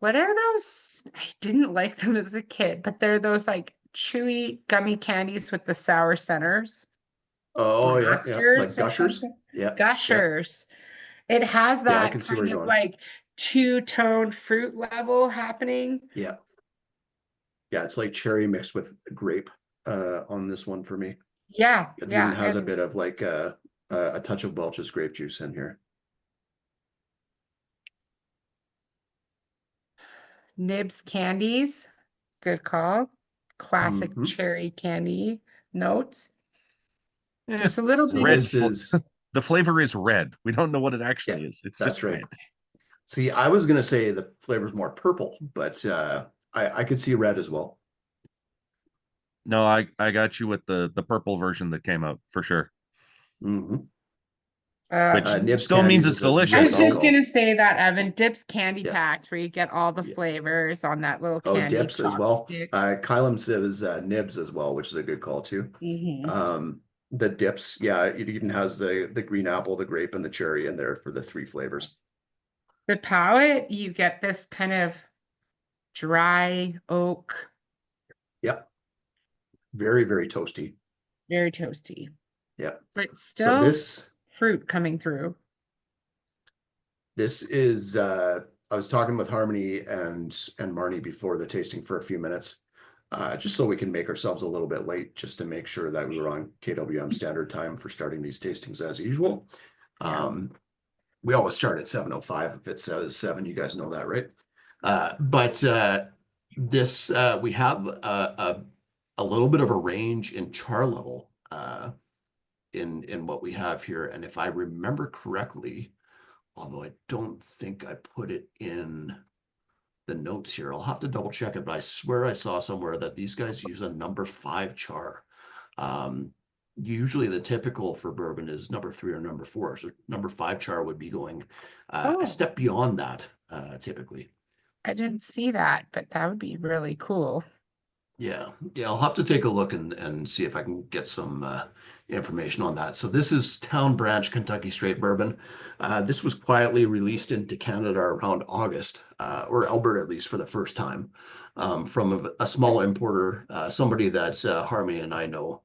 What are those? I didn't like them as a kid, but they're those like chewy gummy candies with the sour centers. Oh, yeah, like Masters or Gushers. something. Yeah, Gushers. It has yeah, I that can see where kind you're of going. like two-tone fruit level happening. Yeah, yeah, it's like cherry mixed with grape on this one for me. Yeah, It even yeah. has a And bit of like a touch of Welch's grape juice in here. Nibs candies, good call. Classic Mhm. cherry candy notes. Yeah, Just a little So bit red. of this is, The flavor is red. We don't know what it yeah, actually is. It's that's just right. red. See, I was gonna say the flavor's more purple, but I could see red as well. No, I got you with the purple version that came out for sure. Mhm. Which Nibs still means Candies it's is a I delicious. was just alcohol. gonna say that, Evan, Dips Candy Yeah. Pack where you get all the Yeah. flavors on that little Oh, candy dips as pop well. stick. Kylam says nibs as well, which is a good call too. Mhm. The dips, yeah, it even has the green apple, the grape, and the cherry in there for the 3 flavors. The palate, you get this kind of dry oak, Yep. Very, very toasty. very toasty, Yeah. but So still this fruit coming through. is I was talking with Harmony and Marnie before the tasting for a few minutes. Just so we can make ourselves a little bit late, just to make sure that we were on KWM standard time for starting these tastings as usual. Yeah. We always start at 7:05. If it says 7, you guys know that, right? But this we have a little bit of a range in char level in what we have here, and if I remember correctly, although I don't think I put it in the notes here, I'll have to double check it, but I swear I saw somewhere that these guys use a number 5 char. Usually the typical for bourbon is number 3 or number 4, so number 5 char would be going a Oh. step beyond that typically. I didn't see that, but that would be really cool. Yeah, I'll have to take a look and see if I can get some information on that. So this is Town Branch Kentucky Straight Bourbon. This was quietly released into Canada around August, or Alberta at least for the first time, from a small importer, somebody that Harmony and I know.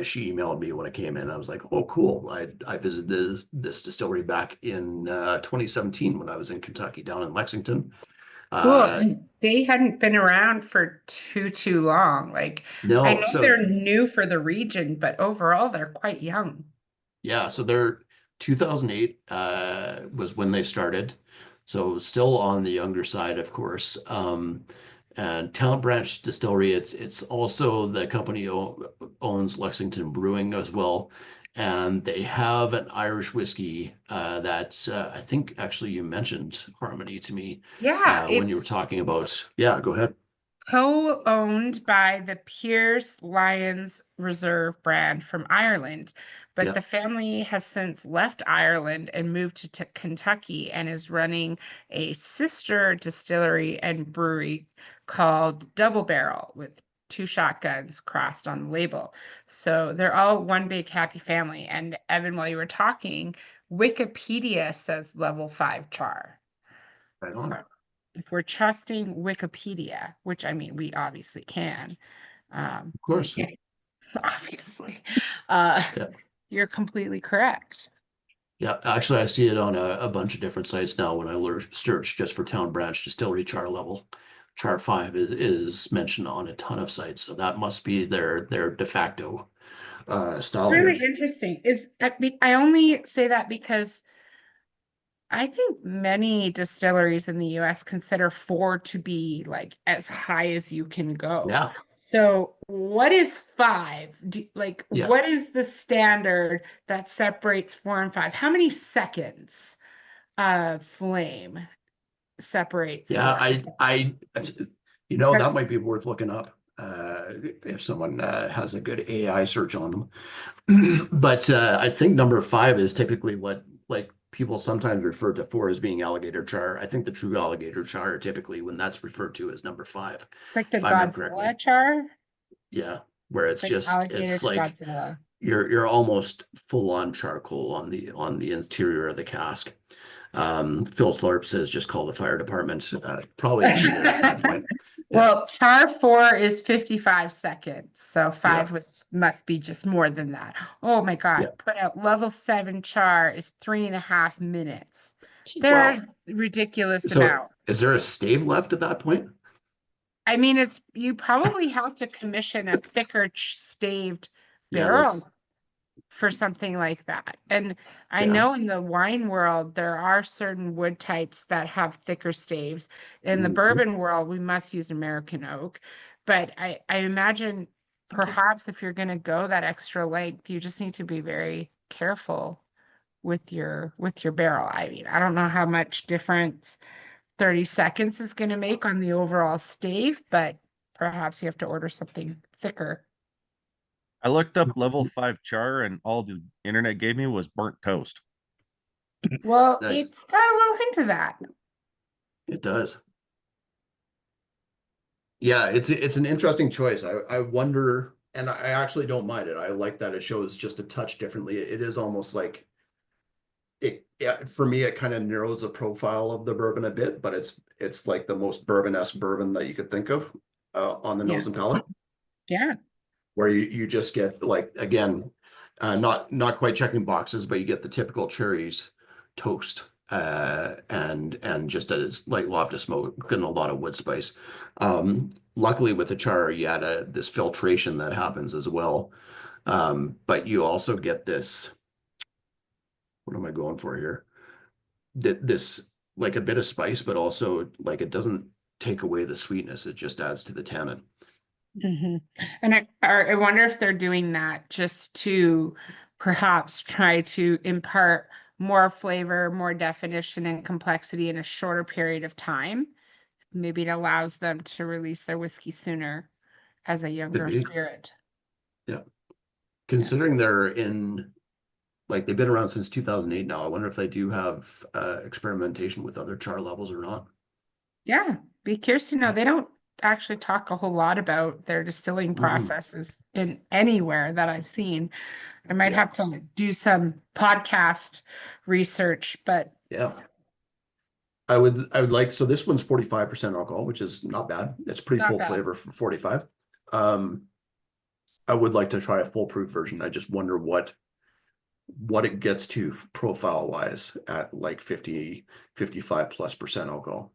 She emailed me when it came in. I was like, oh, cool. I visited this distillery back in 2017 when I was in Kentucky, down in Lexington. Cool. And they hadn't been around for too long. Like I No, know so they're new for the region, but overall they're quite young. Yeah, so they're 2008 was when they started. So still on the younger side, of course. And Talent Branch Distillery, it's also the company owns Lexington Brewing as well. And they have an Irish whiskey that I think actually you mentioned Harmony to me Yeah, when you were it's talking about. Yeah, go ahead. co-owned by the Pierce Lions Reserve brand from Ireland, but Yeah. the family has since left Ireland and moved to Kentucky and is running a sister distillery and brewery called Double Barrel with two shotguns crossed on the label. So they're all one big happy family. And Evan, while you were talking, Wikipedia says level 5 char. Right So on. if we're trusting Wikipedia, which I mean, we obviously can, Of course. obviously, uh, Yeah. you're completely correct. Yeah, actually, I see it on a bunch of different sites now when I search just for Town Branch Distillery char level. Char 5 is mentioned on a ton of sites, so that must be their de facto style Really here. interesting. I only say that because I think many distilleries in the US consider 4 to be like as high as you can go. Yeah, So, what is 5? yeah, What is the standard that separates 4 and 5? How many seconds of flame separates yeah. 4 and 5? That Because might be worth looking up if someone has a good AI search on them. But I think number 5 is typically what like people sometimes refer to 4 as being alligator char. I think the true alligator char typically when that's referred to as number 5, it's like the if I remember Godzilla correctly. char. Yeah, where It's it's like just alligator it's to like Godzilla. you're almost full on charcoal on the interior of the cask. Phil Thorpe says just call the fire department. Probably needed at that point. Yeah, Well, char 4 is 55 seconds, so yeah, 5 must be just more than that. Oh my God, yeah. put out level 7 char is 3.5 minutes. They're Wow. a ridiculous So amount. is there a stave left at that point? I mean, you probably have to commission a thicker staved Yeah, barrel for something like that. And I yeah. know in the wine world, there are certain wood types that have thicker staves. In the Mhm. bourbon world, we must use American oak. But I imagine perhaps if you're going to go that extra length, you just need to be very careful with your barrel. I mean, I don't know how much difference 30 seconds is going to make on the overall stave, but perhaps you have to order something thicker. I looked up level 5 char and all the internet gave me was burnt toast. Well, Nice. it's got a little hint of that. It does. Yeah, it's an interesting choice. I wonder, and I actually don't mind it. I like that it shows just a touch differently. It is almost like it, yeah, for me, it kind of narrows the profile of the bourbon a bit, but it's like the most bourbon-esque bourbon that you could think of on the Yeah. nose and palate, Yeah. where you just get like again, not quite checking boxes, but you get the typical cherries toast and just a light loft of smoke and a lot of wood spice. Luckily with the char, you had this filtration that happens as well. But you also get this, what am I going for here? This like a bit of spice, but also like it doesn't take away the sweetness. It just adds to the tannin. Hmm. And I wonder if they're doing that just to perhaps try to impart more flavor, more definition, and complexity in a shorter period of time. Maybe it allows them to release their whiskey sooner as a Could younger be. spirit. Yeah. Yeah. Considering they're in like they've been around since 2008 now. I wonder if they do have experimentation with other char levels or not. Yeah. Be curious to know. Yeah. They don't actually talk a whole lot about their distilling Mhm. processes in anywhere that I've seen. I might Yeah. have to do some podcast research, but Yeah. I would like, so this one's 45% alcohol, which is not bad. It's pretty not full bad. flavor for 45. Um, I would like to try a full proof version. I just wonder what it gets to profile wise at like 50, 55+% alcohol.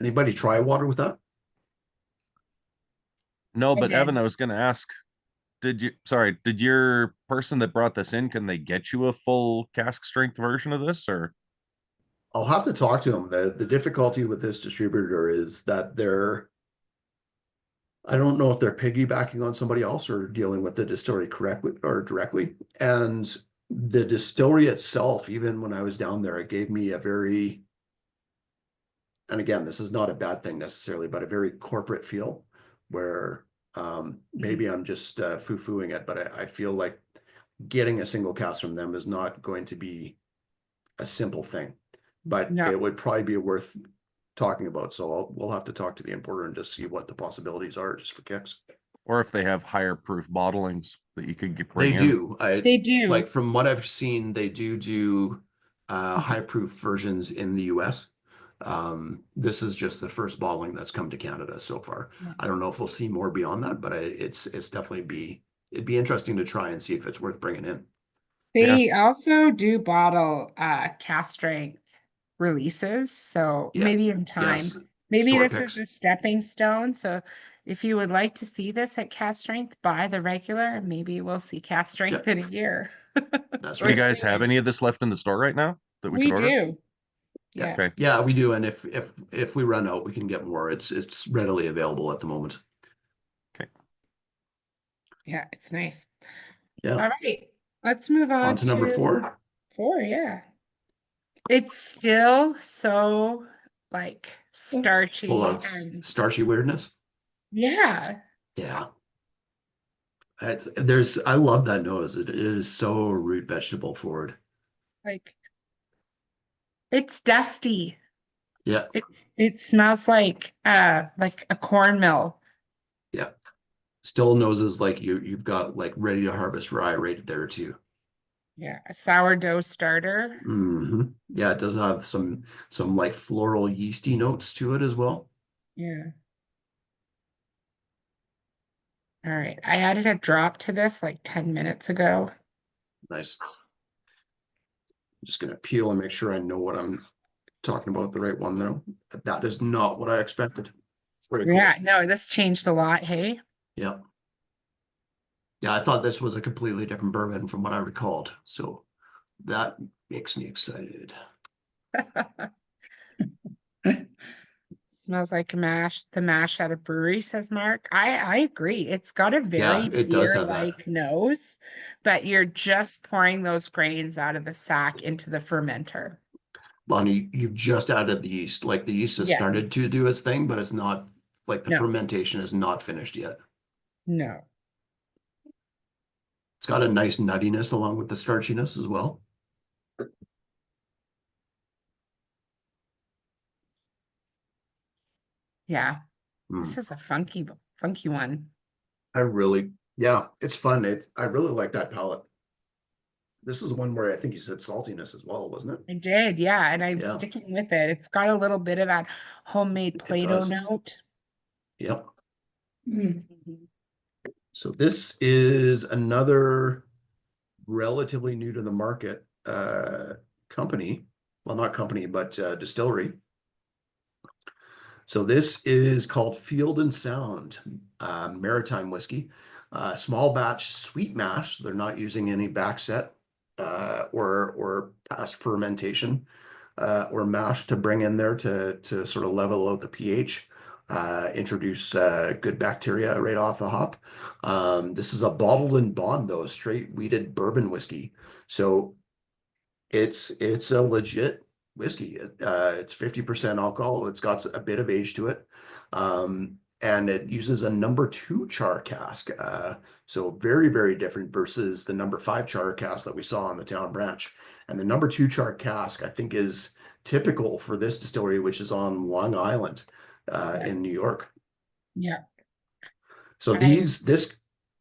Anybody try water with that? No, I but did. Evan, I was going to ask, did your person that brought this in, can they get you a full cask strength version of this, or? I'll have to talk to them. The difficulty with this distributor is that I don't know if they're piggybacking on somebody else or dealing with the distillery correctly or directly. And the distillery itself, even when I was down there, it gave me a very, and again, this is not a bad thing necessarily, but a very corporate feel where maybe I'm just foo-fooing it, but I feel like getting a single cask from them is not going to be a simple thing, but No. it would probably be worth talking about. So we'll have to talk to the importer and just see what the possibilities are just for kicks. Or if they have higher proof bottlings that you could They bring in. do. They do. Like from what I've seen, they do high proof versions in the US. This is just the first bottling that's come to Canada so far. Yeah. I don't know if we'll see more beyond that, but it's definitely it'd be interesting to try and see if it's worth bringing in. They also do bottle cast strength releases, so Yeah. maybe in time. Yes. Maybe Store this picks. is a stepping stone. So if you would like to see this at cast strength, buy the regular. Maybe we'll see cast strength in a year. That's Do you right. guys have any of this left in the store right now that we We could order? do. Yeah. Yeah. Okay. Yeah, we do. And if we run out, we can get more. It's readily available at the moment. Yeah, it's nice. Yeah. All right. Let's move on On to number 4. 4, yeah. It's still so like starchy Full of and starchy weirdness. yeah. Yeah. I love that nose. It is so root vegetable forward. Like it's dusty. Yeah. It smells like a corn mill. Yeah. Still noses like you've got like ready to harvest rye right there too. Yeah, a sourdough starter. Yeah, it does have some like floral yeasty notes to it as well. Yeah. All right. I added a drop to this like 10 minutes ago. Nice. I'm just gonna peel and make sure I know what I'm talking about, the right one though. That is not what I expected. It's very cool. Yeah, no, this changed a lot, hey? Yeah. Yeah, I thought this was a completely different bourbon from what I recalled. So that makes me excited. Smells like the mash at a brewery, says Mark. I agree. It's got a Yeah, very it does have that. beer-like nose, but you're just pouring those grains out of the sack into the fermenter. Bonnie, you've just added the yeast. Like the yeast has Yeah. started to do its thing, but it's not like the No. fermentation is not finished yet. No. It's got a nice nuttiness along with the starchiness as well. Yeah. Mm. This is a funky one. Yeah, it's fun. I really like that palate. This is one where I think you said saltiness as well, wasn't it? I did, yeah, and I'm Yeah. sticking with it. It's got a little bit of that homemade Play-Doh does. note. Yep. Mm. So this is another relatively new to the market company. Well, not company, but distillery. So this is called Field and Sound Maritime Whiskey. Small batch sweet mash. They're not using any backset or past fermentation or mash to bring in there to sort of level out the pH, introduce good bacteria right off the hop. This is a bottled and bond though, straight wheated bourbon whiskey. So it's a legit whiskey. It's 50% alcohol. It's got a bit of age to it. And it uses a number 2 char cask. So very, very different versus the number 5 char cask that we saw on the town branch. And the number 2 char cask, I think, is typical for this distillery, which is on Long Island in New York. Yeah. So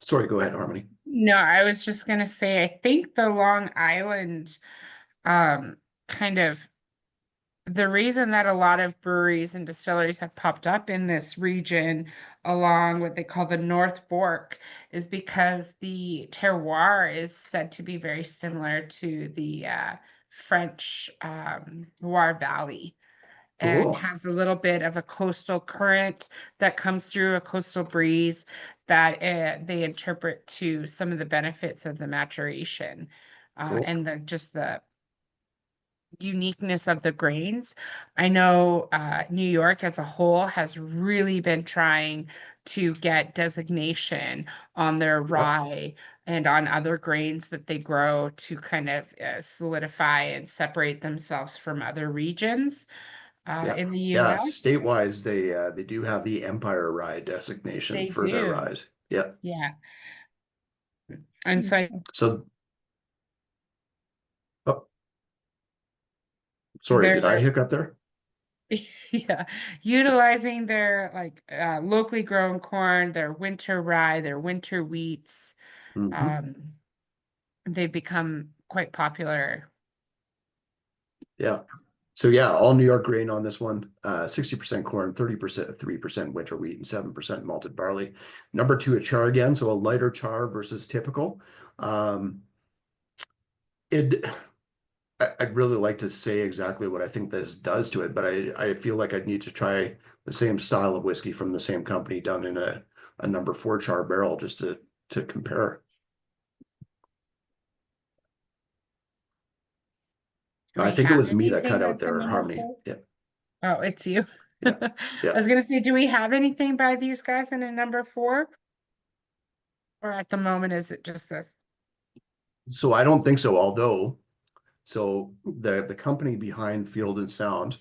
sorry, go ahead, Harmony. No, I was just gonna say, I think the Long Island kind of the reason that a lot of breweries and distilleries have popped up in this region along what they call the North Fork is because the terroir is said to be very similar to the French Loire Valley. and Cool. has a little bit of a coastal current that comes through, a coastal breeze that they interpret to some of the benefits of the maturation Cool. and just the uniqueness of the grains. I know New York as a whole has really been trying to get designation on their rye and on other grains that they grow to kind of solidify and separate themselves from other regions in the Yeah, US. state-wise, they do have the Empire Rye designation They for their do. ryes. Yeah. Yeah. And so So, oh, sorry, did I they're hiccup there? yeah, utilizing their like locally grown corn, their winter rye, their winter wheats. Mhm. They've become quite popular. Yeah. So yeah, all New York grain on this one. 60% corn, 30%, 3% winter wheat, and 7% malted barley. Number 2, a char again, so a lighter char versus typical. Um, it I'd really like to say exactly what I think this does to it, but I feel like I'd need to try the same style of whiskey from the same company done in a number 4 char barrel just to compare. Do I we think it have was me that cut anything out that's a there, number Harmony. 4? Yeah, Oh, it's you. yeah, I yeah. was gonna say, do we have anything by these guys in a number 4? Or at the moment, is it just this? So I don't think so, although so the company behind Field and Sound,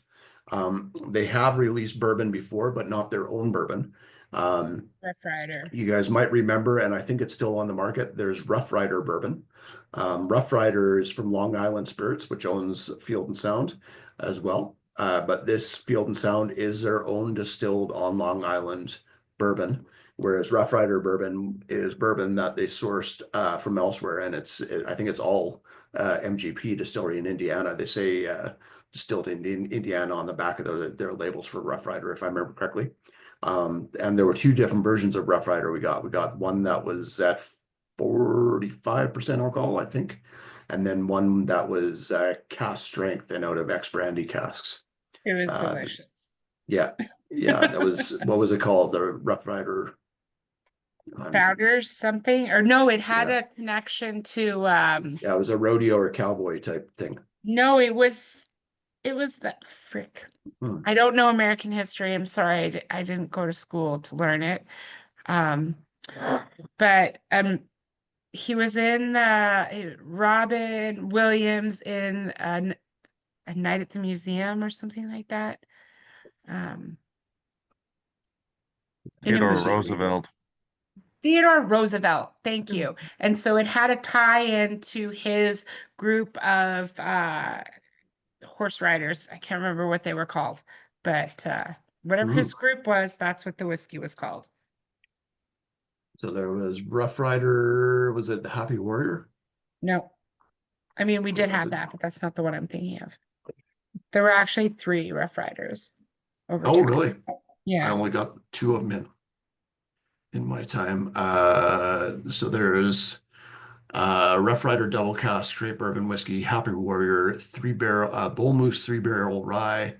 they have released bourbon before, but not their own bourbon. Rough Rider. You guys might remember, and I think it's still on the market. There's Rough Rider bourbon. Rough Rider is from Long Island Spirits, which owns Field and Sound as well. But this Field and Sound is their own distilled on Long Island bourbon, whereas Rough Rider bourbon is bourbon that they sourced from elsewhere, and I think it's all MGP distillery in Indiana. They say distilled in Indiana on the back of their labels for Rough Rider, if I remember correctly. And there were 2 different versions of Rough Rider. We got one that was at 45% alcohol, I think, and then one that was cask strength and out of ex-brandy casks. It was Uh, delicious. Yeah, that was what was it called? The Rough Rider. Founders something, or no, it had Yeah. a connection to Yeah, it was a rodeo or cowboy type thing. no, it was the frick. Hmm. I don't know American history. I'm sorry. I didn't go to school to learn it. But he was in Robin Williams in a night at the museum or something like that. Theodore see. Roosevelt. Theodore Roosevelt, thank you. And so it had a tie-in to his group of horse riders. I can't remember what they were called, but whatever his group was, that's what the whiskey was called. So there was Rough Rider. Was it the Happy Warrior? No, I mean, we did was have it? that, but that's not the one I'm thinking of. There were actually 3 Rough Riders over Oh, time. really? I Yeah. only got 2 of them in my time. So there's Rough Rider double cask straight bourbon whiskey, Happy Warrior 3-barrel Bull Moose 3-barrel rye,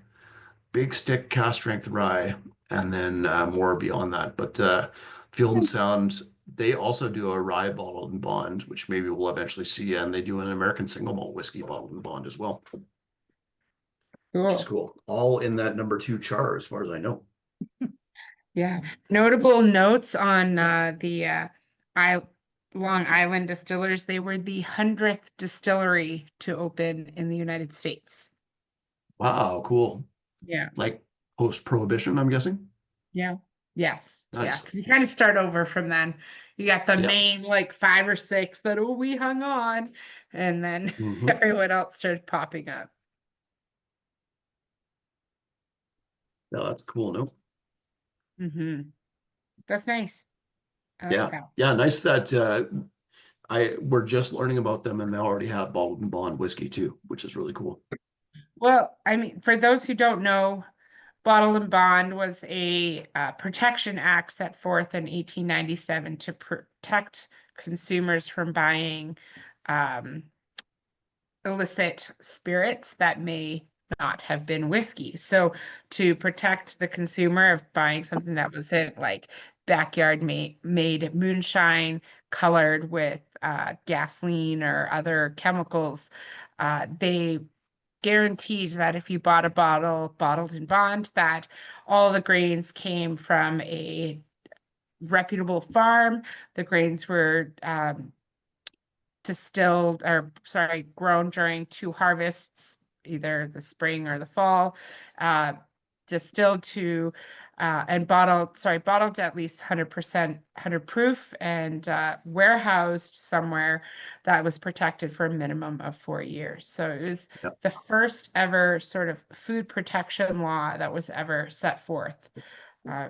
Big Stick cask strength rye, and then more beyond that. But Field and Sound, they also do a rye bottled and bond, which maybe we'll eventually see, and they do an American single malt whiskey bottled and bond as well, which is Cool. cool. All in that number 2 char, as far as I know. Yeah. Notable notes on the Long Island distillers. They were the 100th distillery to open in the United States. Wow, cool. Yeah. Like post-prohibition, I'm guessing. Yeah. Yes. Yeah. Nice. Because you kind of start over from then. You got the Yeah. main like 5 or 6 that we hung on, and then Mhm. everyone else started popping up. Yeah, that's cool. No. That's nice. I like that. Yeah, nice that we're just learning about them and they already have bottled and bond whiskey too, which is really cool. Well, I mean, for those who don't know, Bottle and Bond was a protection act set forth in 1897 to protect consumers from buying illicit spirits that may not have been whiskey. So to protect the consumer of buying something that wasn't like backyard made moonshine colored with gasoline or other chemicals, they guaranteed that if you bought a bottle bottled in bond, that all the grains came from a reputable farm. The grains were distilled, or sorry, grown during 2 harvests, either the spring or the fall, distilled to and bottled to at least 100% 100 proof, and warehoused somewhere that was protected for a minimum of 4 years. So it was Yep. the first ever sort of food protection law that was ever set forth. Yeah.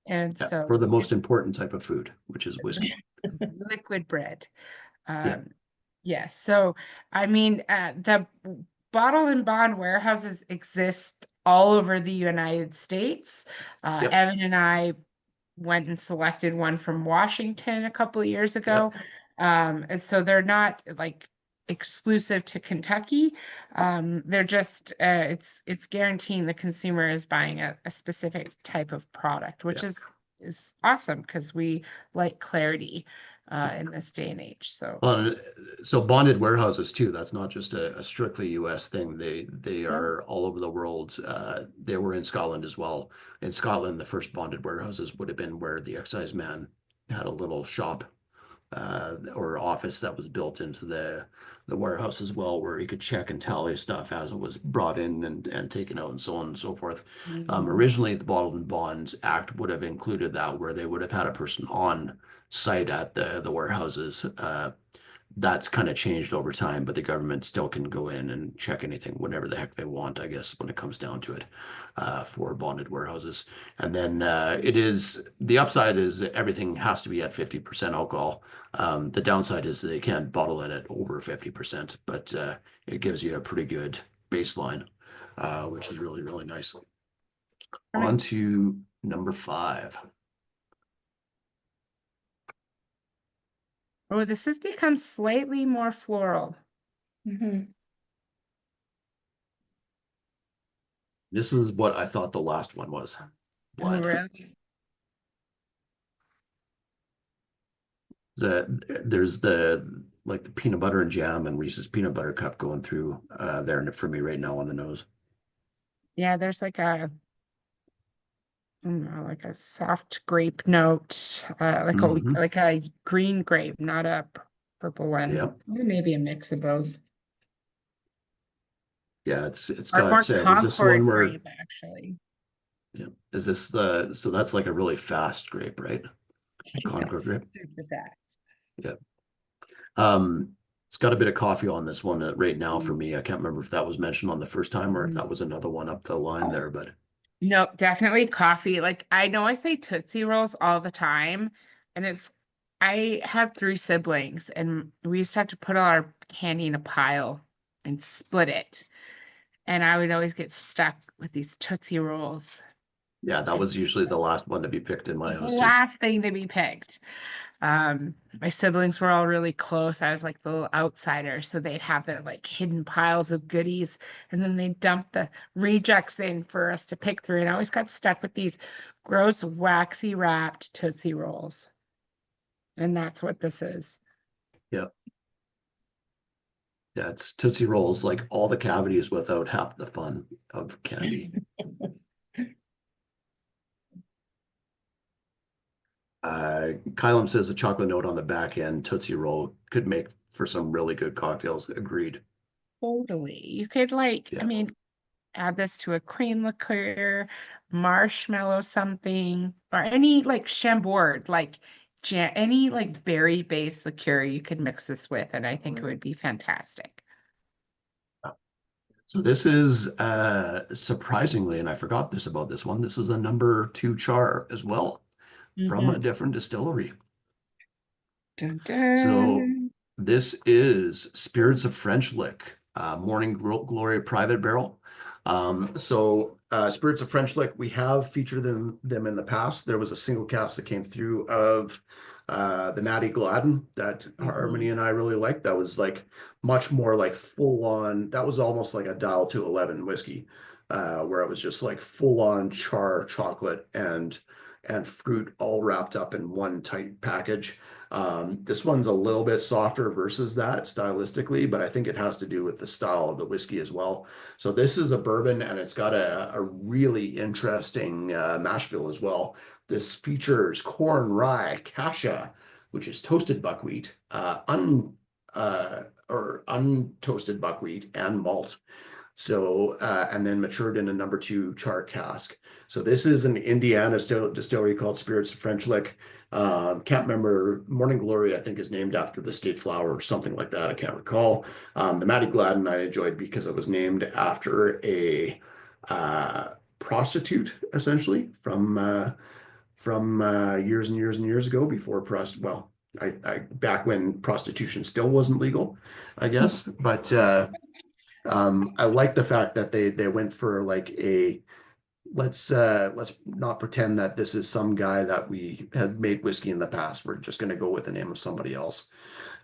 And Yeah, so for the most important type of food, which is whiskey. liquid bread. Yeah. Yes. So, I mean, the bottle and bond warehouses exist all over the United States. Yep. Evan and I went and selected one from Washington a couple of years ago. And so they're not like exclusive to Kentucky. They're just it's guaranteeing the consumer is buying a specific type of product, which Yeah. is awesome because we like clarity in this day and age. So So bonded warehouses too, that's not just a strictly US thing. They are all over the world. They were in Scotland as well. In Scotland, the first bonded warehouses would have been where the excise man had a little shop or office that was built into the warehouse as well, where he could check and tally stuff as it was brought in and taken out and so on and so forth. Originally, the Bottled and Bonds Act would have included that, where they would have had a person on site at the warehouses. That's kind of changed over time, but the government still can go in and check anything whenever the heck they want, I guess, when it comes down to it, for bonded warehouses. And then it is the upside is that everything has to be at 50% alcohol. The downside is they can't bottle it at over 50%, but it gives you a pretty good baseline, which is really, really nice. On to number 5. oh, this has become slightly more floral. Mhm. This is what I thought the last one was. Oh, Blood. really? There's the like the peanut butter and jam and Reese's peanut butter cup going through there for me right now on the nose. Yeah, there's like a I don't know, like a soft grape note, Mhm. like a green grape, not a purple one. Yep. Maybe a mix of both. Yeah, it's Or more got was this Concord one where grape, actually. yeah, is this the so that's like a really fast grape, right? Concord grape. Super fast. Yeah. It's got a bit of coffee on this one right now for me. I can't remember if that was mentioned on the first time or if that was another one up the line there, but No, definitely coffee. Like I know I say Tootsie Rolls all the time, and I have 3 siblings, and we used to have to put all our candy in a pile and split it. And I would always get stuck with these Tootsie Rolls. yeah, that was usually the last one to be picked in my The house too. last thing to be picked. My siblings were all really close. I was like the little outsider, so they'd have their like hidden piles of goodies, and then they'd dump the rejects in for us to pick through. And I always got stuck with these gross, waxy wrapped Tootsie Rolls. And that's what this is. Yeah. Yeah, it's Tootsie Rolls, like all the cavities without half the fun of candy. Kylam says a chocolate note on the back end, Tootsie Roll could make for some really good cocktails. Agreed. Totally. You could like, Yeah. I mean, add this to a cream liqueur, marshmallow something, or any like Chambord, like any like berry-based liqueur you could mix this with, and I think it would be fantastic. So this is surprisingly, and I forgot this about this one, this is a number 2 char as well from a different distillery. Dun, dun. So this is Spirits of French Lick, Morning Glory Private Barrel. Spirits of French Lick, we have featured them in the past. There was a single cast that came through of the Natty Gladden that Harmony and I really liked. That was like much more like full on. That was almost like a dial to 11 whiskey, where it was just like full on char chocolate and fruit all wrapped up in one tight package. This one's a little bit softer versus that stylistically, but I think it has to do with the style of the whiskey as well. So this is a bourbon, and it's got a really interesting mash bill as well. This features corn, rye, cassia, which is toasted buckwheat, or untoasted buckwheat and malt. So, and then matured in a #2 char cask. So this is an Indiana distillery called Spirits of French Lick. Can't remember. Morning Glory, I think, is named after the state flower or something like that. I can't recall. The Matty Gladden I enjoyed because it was named after a prostitute, essentially, from years and years and years ago before well, I back when prostitution still wasn't legal, I guess. But I like the fact that they went for like a let's not pretend that this is some guy that we had made whiskey in the past. We're just gonna go with the name of somebody else.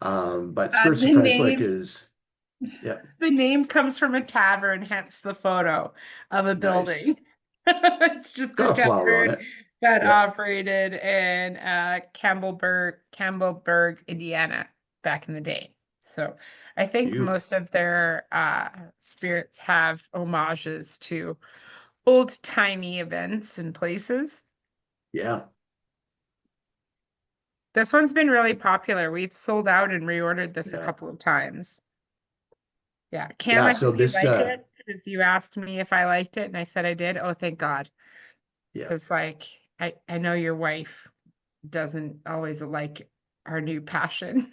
But Spirits of The French Lick name, is yeah, the name comes from a tavern, hence the photo of a nice. building. It's just a Got a flower on tavern it. that Yeah, operated in Campbellburg, Indiana back in the day. So I think you. most of their spirits have homages to old-timey events and places. Yeah, This one's been really popular. We've sold out and reordered this a yeah, couple of times. Yeah, Cam, yeah. I So hope you this like it because you asked me if I liked it and I said I did. Oh, thank God. yeah. Because like I know your wife doesn't always like our new passion.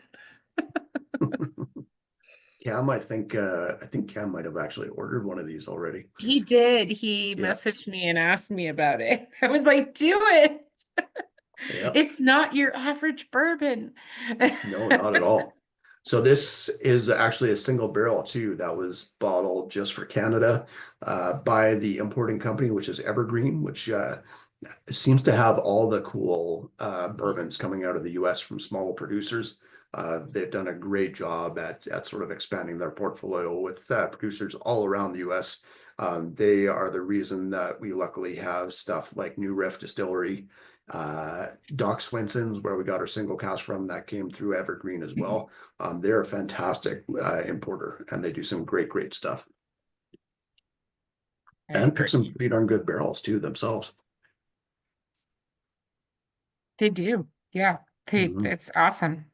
Cam, I think Cam might have actually ordered one of these already. He did. He Yeah, messaged me and asked me about it. I was like, do it. yeah. It's not your average bourbon. No, not at all. So this is actually a single barrel too that was bottled just for Canada by the importing company, which is Evergreen, which seems to have all the cool bourbons coming out of the US from small producers. They've done a great job at sort of expanding their portfolio with producers all around the US. They are the reason that we luckily have stuff like New Riff Distillery, Doc Swenson's, where we got our single cask from, that came through Evergreen as well. They're a fantastic importer, and they do some great stuff I and pick agree. some pretty darn good barrels too themselves. They do. Yeah. Mhm. It's awesome.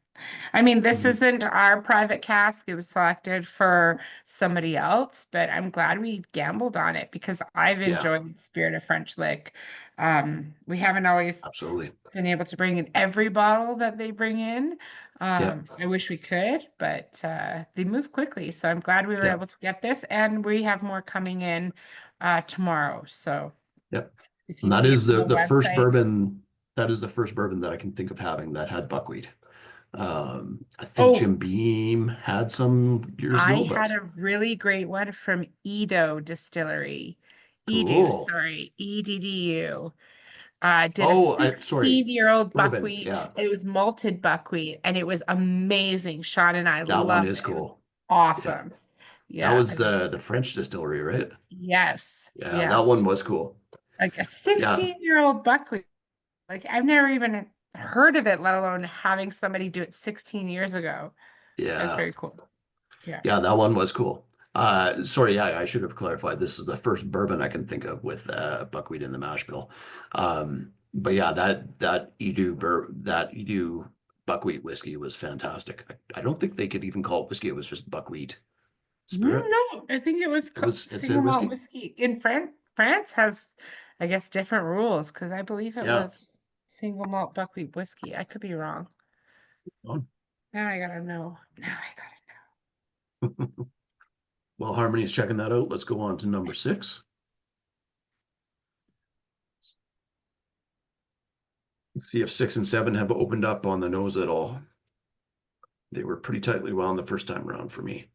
I mean, this Mhm. isn't our private cask. It was selected for somebody else, but I'm glad we gambled on it because I've Yeah, enjoyed Spirit of French Lick. We haven't always absolutely. been able to bring in every bottle that they bring in. Yeah, I wish we could, but they move quickly. So I'm glad we were yeah, able to get this, and we have more coming in tomorrow. So yeah. if you And that see it is on the the first website, bourbon. That is the first bourbon that I can think of having that had buckwheat. I think oh, Jim Beam had some years I ago, had but a really great one from Edo Distillery. Edu, cool. sorry, EDDU. Did a Oh, I sorry, 16-year-old would have been, buckwheat. yeah, It was malted buckwheat, and it was amazing. Sean and I that one loved is it. It was cool. Yeah, awesome. that Yeah, was the French distillery, right? yes, Yeah, yeah. that one was cool. Like a Yeah, 16-year-old buckwheat. Like I've never even heard of it, let alone having somebody do it 16 years ago. That's yeah, very cool. Yeah. yeah, that one was cool. Sorry, yeah, I should have clarified. This is the first bourbon I can think of with buckwheat in the mash bill. But yeah, that Edu buckwheat whiskey was fantastic. I don't think they could even call it whiskey. It was just buckwheat spirit. No, I think it was It said single malt whiskey. whiskey. In France, France has, I guess, different rules because I believe it Yeah. was single malt buckwheat whiskey. I could be wrong. Oh. Now I gotta know. Now I gotta While Harmony's checking that out, let's go on to number 6. See if 6 and 7 have opened up on the nose at all. They were pretty tightly wound the first time around for me.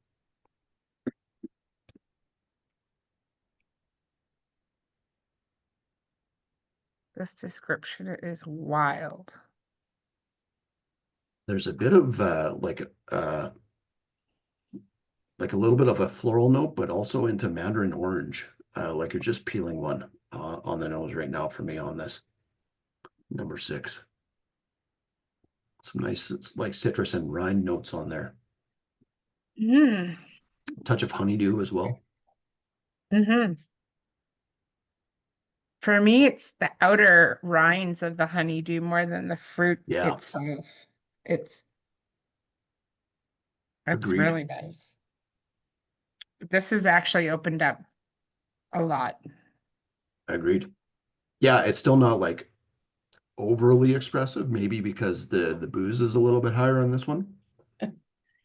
This description is wild. There's a bit of like a little bit of a floral note, but also into mandarin orange. Like you're just peeling one on the nose right now for me on this. Number 6. Some nice like citrus and rind notes on there. Mm. Touch of honeydew as well. Mm-hmm. For me, it's the outer rinds of the honeydew more than the fruit Yeah. itself. It's Agreed. really nice. This has actually opened up a lot. Agreed. Yeah, it's still not like overly expressive, maybe because the booze is a little bit higher on this one.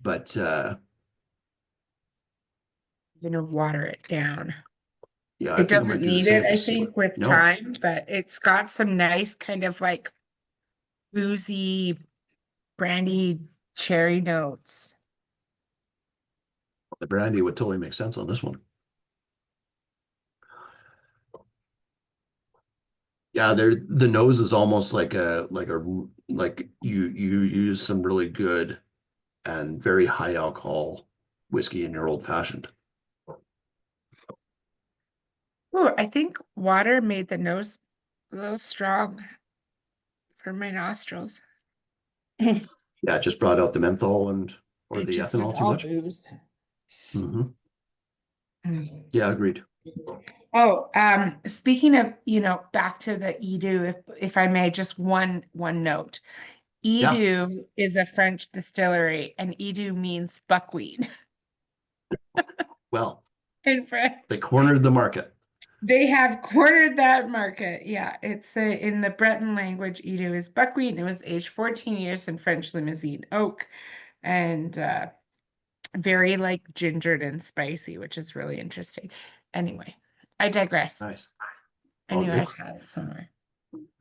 But Water it down. yeah, I It think I might doesn't do the need same. it, I Just see think, with no, time, but it's got some nice kind of like boozy, brandy cherry notes. the brandy would totally make sense on this one. Yeah, the nose is almost like you use some really good and very high alcohol whiskey in your old fashioned. Ooh, I think water made the nose a little strong for my nostrils. Yeah, it just brought out the menthol or It the just did ethanol too all much. booze. Mm-hmm. Mm. Yeah, agreed. Oh, speaking of, back to the Edu, if I may, just one note. Yeah. Edu is a French distillery, and Edu means buckwheat Well, in French. they cornered the market. They have cornered that market. Yeah, it's in the Breton language, Edu is buckwheat, and it was aged 14 years in French Limousin oak, and very like gingered and spicy, which is really interesting. Anyway, I digress. Nice. I All knew good. I'd had it somewhere.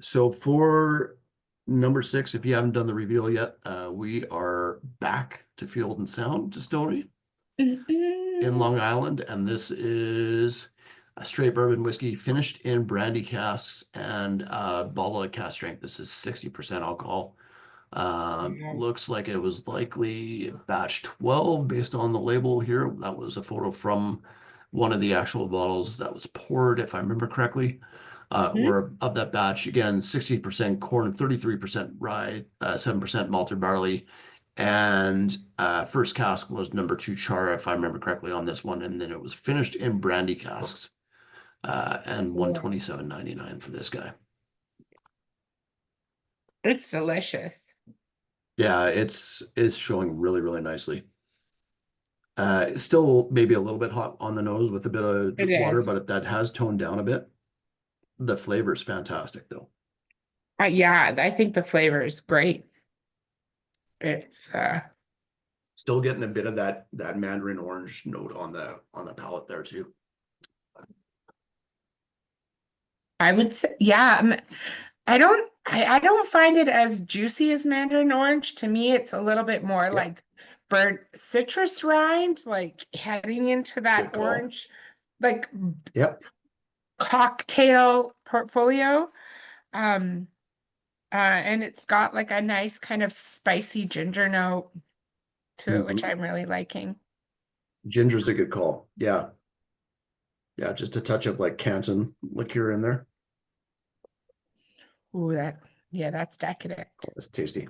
So for number 6, if you haven't done the reveal yet, we are back to Field and Sound Distillery in Long Island, and this is a straight bourbon whiskey finished in brandy casks and bottled at cask strength. This is 60% alcohol. Looks like it was likely batch 12 based on the label here. That was a photo from one of the actual bottles that was poured, if I remember correctly. Or of that batch, again, 60% corn, 33% rye, 7% malted barley. And first cask was number 2 char, if I remember correctly on this one. And then it was finished in brandy casks. And $127.99 for this guy. It's delicious. Yeah, it's showing really, really nicely. It's still maybe a little bit hot on the nose with a bit of It water, is. but that has toned down a bit. The flavor is fantastic though. Yeah, I think the flavor is great. It's Still getting a bit of that mandarin orange note on the palate there too. I would say, yeah, I don't find it as juicy as mandarin orange. To me, it's a little bit more like burnt citrus rind, like heading into that Good call. orange, like Yep. cocktail portfolio. And it's got like a nice kind of spicy ginger note to it, which I'm really liking. Ginger's a good call. Yeah. Yeah, just a touch of like Canton liqueur in there. Ooh, that's decadent. It's tasty.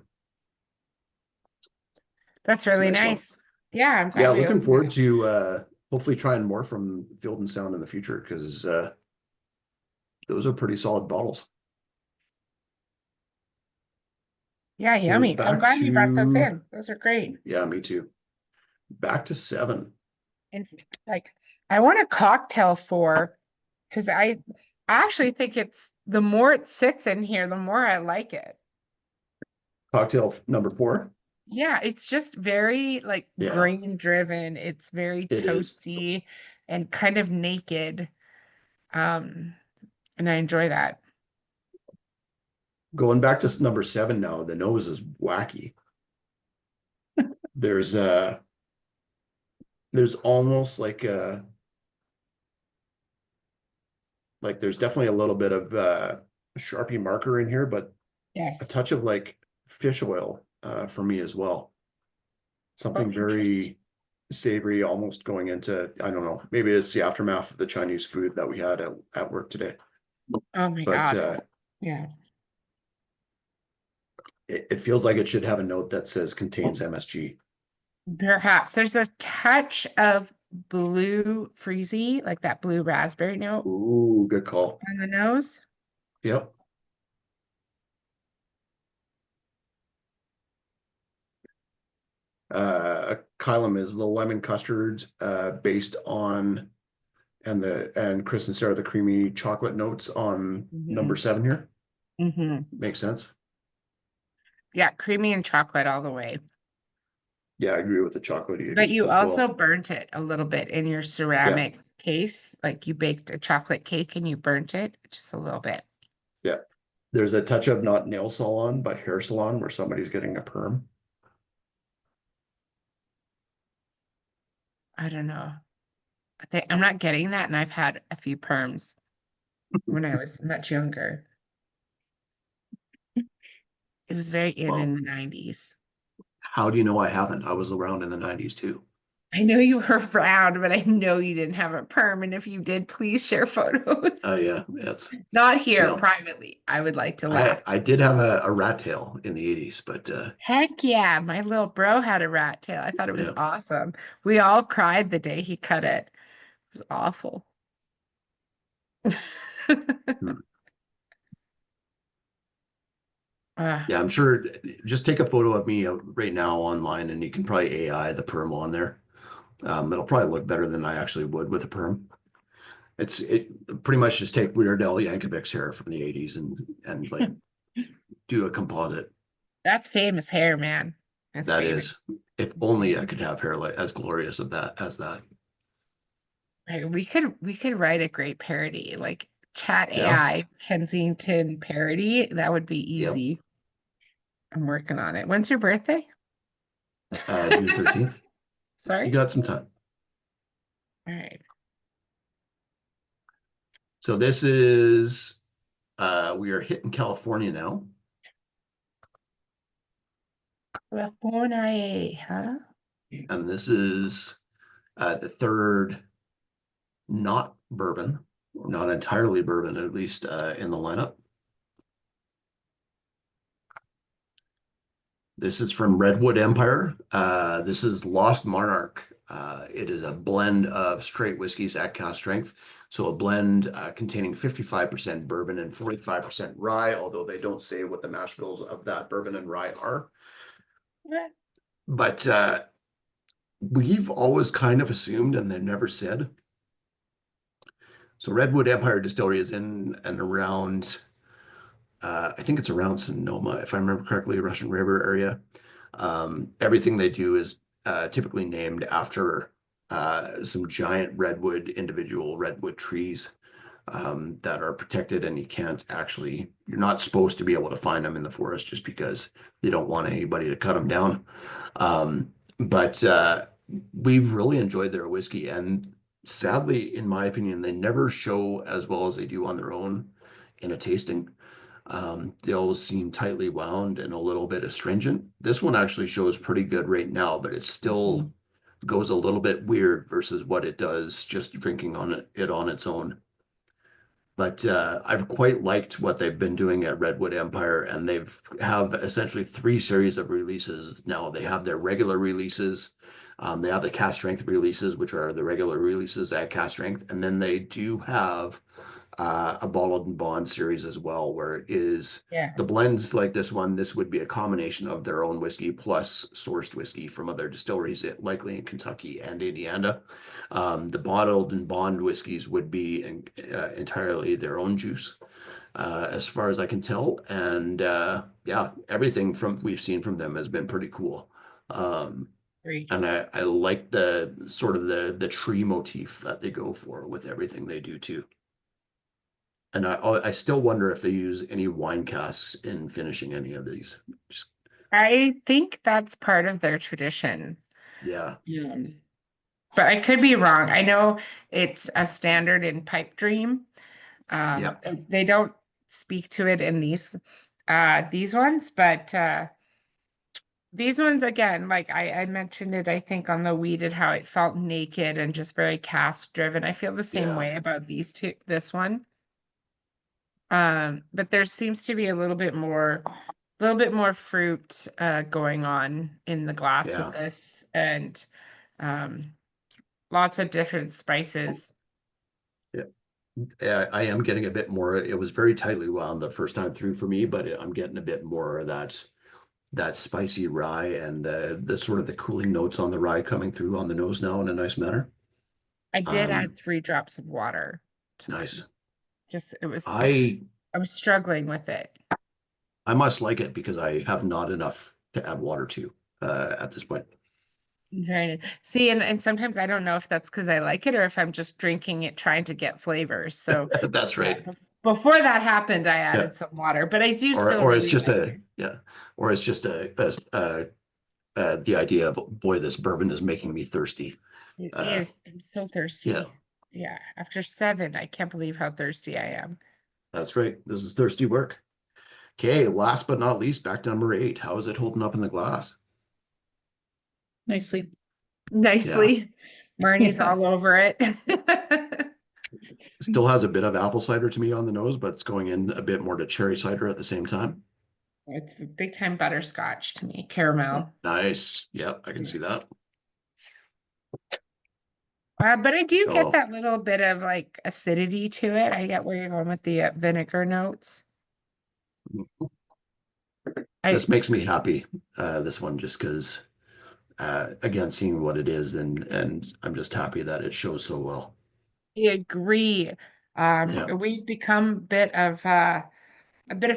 That's It's a really nice one. nice. Yeah, I'm glad Yeah, we looking opened forward it. to hopefully trying more from Field and Sound in the future because those are pretty solid bottles. Yeah, yummy. I'm back glad you brought those to- in. Those are great. Yeah, me too. Back to 7. And like, I want a cocktail because I actually think it's the more it sits in here, the more I like it. Cocktail number 4. Yeah, it's just very like Yeah. grain driven. It's very It is. toasty and kind of naked. And I enjoy that. Going back to number 7 now, the nose is wacky. There's almost like there's definitely a little bit of Sharpie marker in here, but Yes. a touch of like fish oil for me as well. Something interesting. very savory, almost going into, I don't know, maybe it's the aftermath of the Chinese food that we had at work today. Oh my But God. Yeah. it feels like it should have a note that says contains MSG. Perhaps there's a touch of blue freezy, like that blue raspberry note Ooh, good call. on the nose. Yep. Kylum is the lemon custard based on, and Chris and Sarah, the creamy chocolate notes on number 7 here. Makes sense. Yeah, creamy and chocolate all the way. Yeah, I agree with the chocolatey But you as also well. burnt it a little bit in your ceramic case. Like you baked a chocolate cake and you burnt it just a little bit. Yeah. There's a touch of not nail salon, but hair salon where somebody's getting a perm. I don't know. I'm not getting that, and I've had a few perms when I was much younger. It was very in Well, in the 90s. how do you know I haven't? I was around in the 90s too. I know you were around, but I know you didn't have a perm. And if you did, please share photos. Oh yeah, that's Not here, no. privately. I would like to laugh. I did have a rat tail in the 80s, but Heck yeah, my little bro had a rat tail. I thought it was yeah. awesome. We all cried the day he cut it. It was awful. Yeah, I'm sure. Just take a photo of me right now online, and you can probably AI the perm on there. It'll probably look better than I actually would with a perm. It pretty much just take Weird Al Yankovic's hair from the 80s and like do a composite. That's famous hair, man. That's That famous. is, if only I could have hair like as glorious of that as that. Like, we could write a great parody, like Chat Yeah. AI Kensington parody. That would be Yep. easy. I'm working on it. When's your birthday? June 13th. Sorry? You got some time. All right. So this is we are hitting California now. California, huh? And this is the third not bourbon, not entirely bourbon, at least in the lineup. This is from Redwood Empire. This is Lost Monarch. It is a blend of straight whiskeys at cask strength. So a blend containing 55% bourbon and 45% rye, although they don't say what the mash bills of that bourbon and rye are. Yeah. But we've always kind of assumed, and they've never said. So Redwood Empire Distillery is in and around, I think it's around Sonoma, if I remember correctly, Russian River area. Everything they do is typically named after some giant individual redwood trees that are protected, and you're not supposed to be able to find them in the forest just because they don't want anybody to cut them down. But we've really enjoyed their whiskey, and sadly, in my opinion, they never show as well as they do on their own in a tasting. They always seem tightly wound and a little bit astringent. This one actually shows pretty good right now, but it still goes a little bit weird versus what it does just drinking on it on its own. But I've quite liked what they've been doing at Redwood Empire, and have essentially 3 series of releases now. They have their regular releases, they have the cask strength releases, which are the regular releases at cask strength, and then they do have a bottled and bond series as well, where it is the blends like this one. This would be a combination of their own whiskey plus sourced whiskey from other distilleries, likely in Kentucky and Indiana. The bottled and bond whiskeys would be entirely their own juice, as far as I can tell. And yeah, everything we've seen from them has been pretty cool. And I like the sort of the tree motif that they go for with everything they do too. And I still wonder if they use any wine casks in finishing any of these. I think that's part of their tradition. Yeah. But I could be wrong. I know it's a standard in Pipe Dream. Yeah. They don't speak to it in these ones, but these ones again, like I mentioned it, I think on the weeded, how it felt naked and just very cask driven. I feel the same Yeah. way about this one. But there seems to be a little bit more fruit going on in the glass with Yeah. this, and lots of different spices. Yeah, I am getting a bit more. It was very tightly wound the first time through for me, but I'm getting a bit more of that spicy rye and the sort of the cooling notes on the rye coming through on the nose now in a nice manner. I did add Um, 3 drops of water to nice. mine. Just I I was struggling with it. I must like it because I have not enough to add water to at this point. Very nice. See, and sometimes I don't know if that's because I like it or if I'm just drinking it trying to get flavors. So That's right. before that happened, I Yeah. added some water, but I do still Or it's really just like it. or it's just the idea of boy, this bourbon is making me thirsty. It Uh, is. I'm so yeah, thirsty. Yeah. After 7, I can't believe how thirsty I am. that's right. This is thirsty work. Okay, last but not least, back to number 8. How is it holding up in the glass? Nicely. Nicely. Marnie's Yeah. all over it. Still has a bit of apple cider to me on the nose, but it's going in a bit more to cherry cider at the same time. It's big time butterscotch to me, caramel. Nice. Yep, I can see that. But I do get Oh, that little bit of like acidity to it. I get where you're going with the vinegar notes. this I makes me happy. This one just because again, seeing what it is and I'm just happy that it shows so well. agree. Yeah. We've become a bit of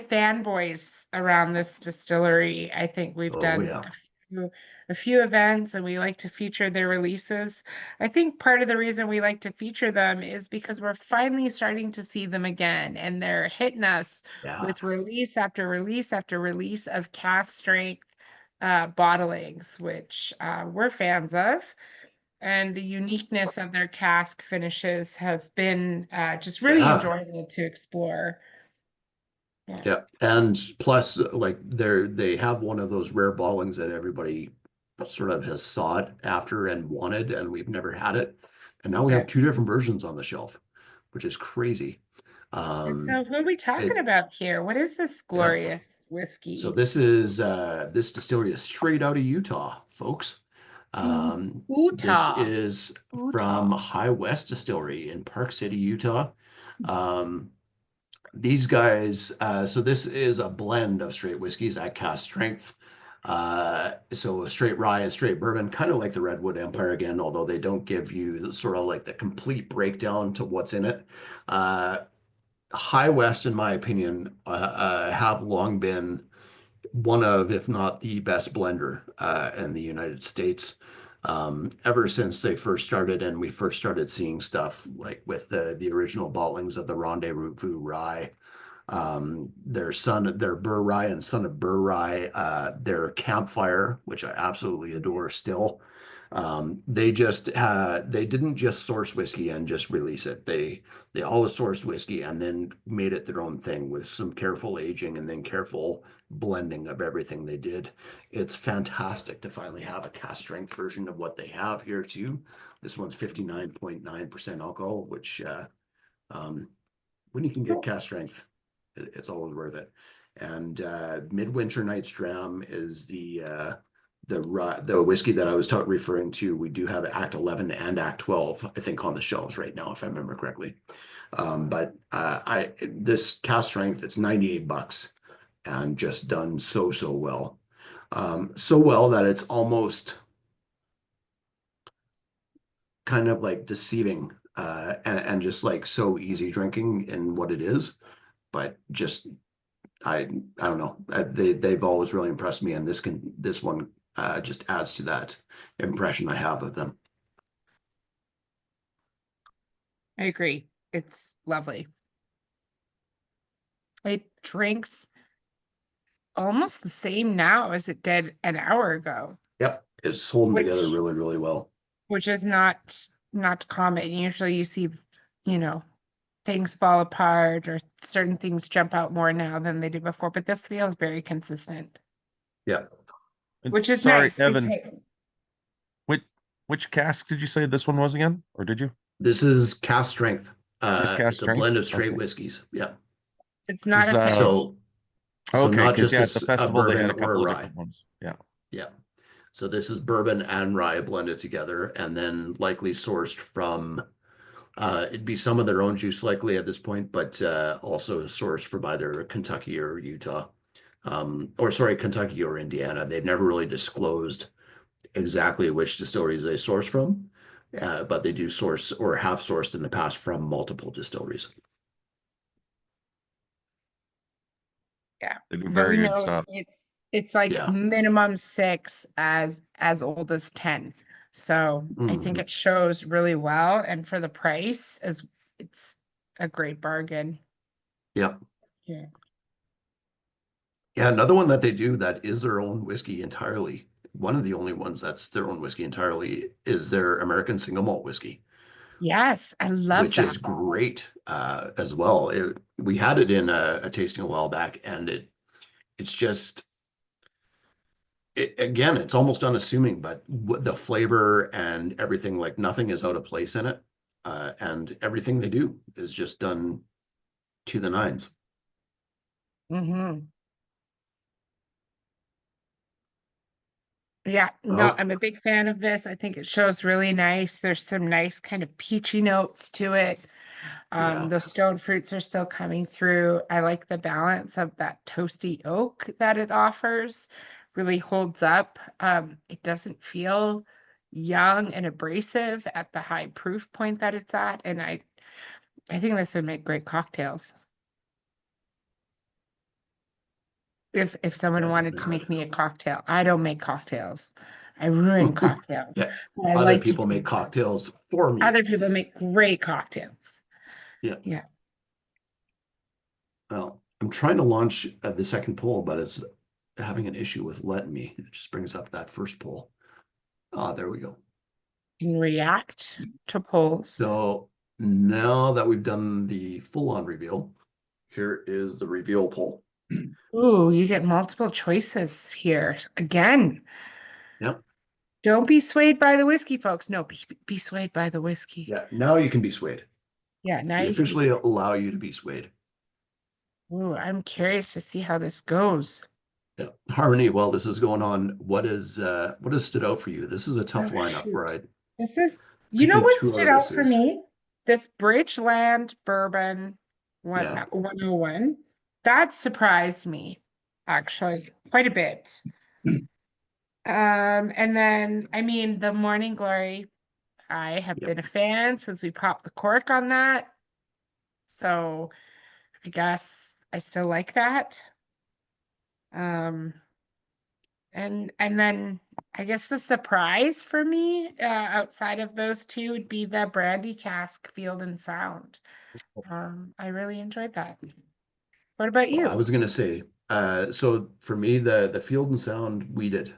fanboys around this distillery. I think we've Oh done yeah. a few events and we like to feature their releases. I think part of the reason we like to feature them is because we're finally starting to see them again and they're hitting us Yeah. with release after release after release of cask strength bottlings, which we're fans of. And the uniqueness of their cask finishes has been just really Yeah. enjoyable to explore. Yeah. Yeah. And plus, like they have one of those rare bottlings that everybody sort of has sought after and wanted, and we've never had it. And now we Yeah. have 2 different versions on the shelf, which is crazy. And so who are we talking It about here? What is this yeah. glorious So whiskey? this distillery is straight out of Utah, folks. This Utah. is from Utah. High West Distillery in Park City, Utah. Um, these guys, so this is a blend of straight whiskeys at cask strength. So a straight rye and straight bourbon, kind of like the Redwood Empire again, although they don't give you sort of like the complete breakdown to what's in it. Uh, High West, in my opinion, have long been one of, if not the best blender in the United States. Ever since they first started and we first started seeing stuff like with the original bottlings of the Rendezvous Rye, their Burr Rye and Son of Burr Rye, their Campfire, which I absolutely adore still. They didn't just source whiskey and just release it. They always sourced whiskey and then made it their own thing with some careful aging and then careful blending of everything they did. It's fantastic to finally have a cask strength version of what they have here too. This one's 59.9% alcohol, which when you can get cask strength, it's always worth it. And Midwinter Night's Dram is the whiskey that I was referring to. We do have Act 11 and Act 12, I think, on the shelves right now, if I remember correctly. But this cask strength, it's $98 and just done so well. So well that it's almost kind of like deceiving and just like so easy drinking in what it is. But just I don't know. They've always really impressed me, and this one just adds to that impression I have of them. I agree. It's lovely. It drinks almost the same now as it did an hour ago, Yep, it's holding together which really well. is not common. Usually you see, you know, things fall apart or certain things jump out more now than they did before, but this feels very consistent. Yep. And which is sorry, nice. Evan, because- which cask did you say this one was again? Or did you? This is cask strength. This cask It's a strength? blend of straight Okay. whiskeys. Yeah. It's not a Is, thing. So Okay, not because just yeah, at the a festival they bourbon had a or a couple of rye. different ones. Yeah. Yeah. So this is bourbon and rye blended together and then likely sourced from it'd be some of their own juice likely at this point, but also sourced from either Kentucky or Utah. Or sorry, Kentucky or Indiana. They've never really disclosed exactly which distilleries they source from, but they do source or have sourced in the past from multiple distilleries. Yeah. They do But very we good know stuff. it's like Yeah. minimum 6 as old as 10. So I think Mhm. it shows really well, and for the price is it's a great bargain. Yeah. Yeah. Yeah, another one that they do that is their own whiskey entirely. One of the only ones that's their own whiskey entirely is their American single malt whiskey, Yes, I love which that. is great as well. We had it in a tasting a while back, and it's just again, it's almost unassuming, but the flavor and everything, like nothing is out of place in it, and everything they do is just done to the nines. Mm-hmm. Yeah, no, Well, I'm a big fan of this. I think it shows really nice. There's some nice kind of peachy notes to it. yeah, The stone fruits are still coming through. I like the balance of that toasty oak that it offers. Really holds up. It doesn't feel young and abrasive at the high proof point that it's at. And I think this would make great cocktails. If someone yeah, wanted to definitely. make me a cocktail. I don't make cocktails. I ruin cocktails. Yeah, But I other like to people make keep them. cocktails for me. Other people make great cocktails. Yeah. Yeah. Well, I'm trying to launch the second poll, but it's having an issue with letting me. It just brings up that first poll. Ah, there we go. Can react to polls. So now that we've done the full-on reveal, here is the reveal poll. Ooh, you get multiple choices here. Again, Yep. don't be swayed by the whiskey, folks. No, be swayed by the whiskey. Yeah. Now you can be swayed. Yeah, now We you can be officially swayed. allow you to be swayed. Ooh, I'm curious to see how this goes. Yeah. Harmony, while this is going on, what has stood out for you? This is a tough Oh, lineup shoot. where I This is, you know picking what two stood out for artists. me? This Bridgeland Bourbon Yeah. 101. That surprised me, actually, quite a bit. And then, I mean, the Morning Glory, I have Yep. been a fan since we popped the cork on that. So I guess I still like that. Um, and then I guess the surprise for me, outside of those two, would be the brandy cask Field and Sound. I really enjoyed that. What about Well, I you? was gonna say, so for me, the Field and Sound weeded,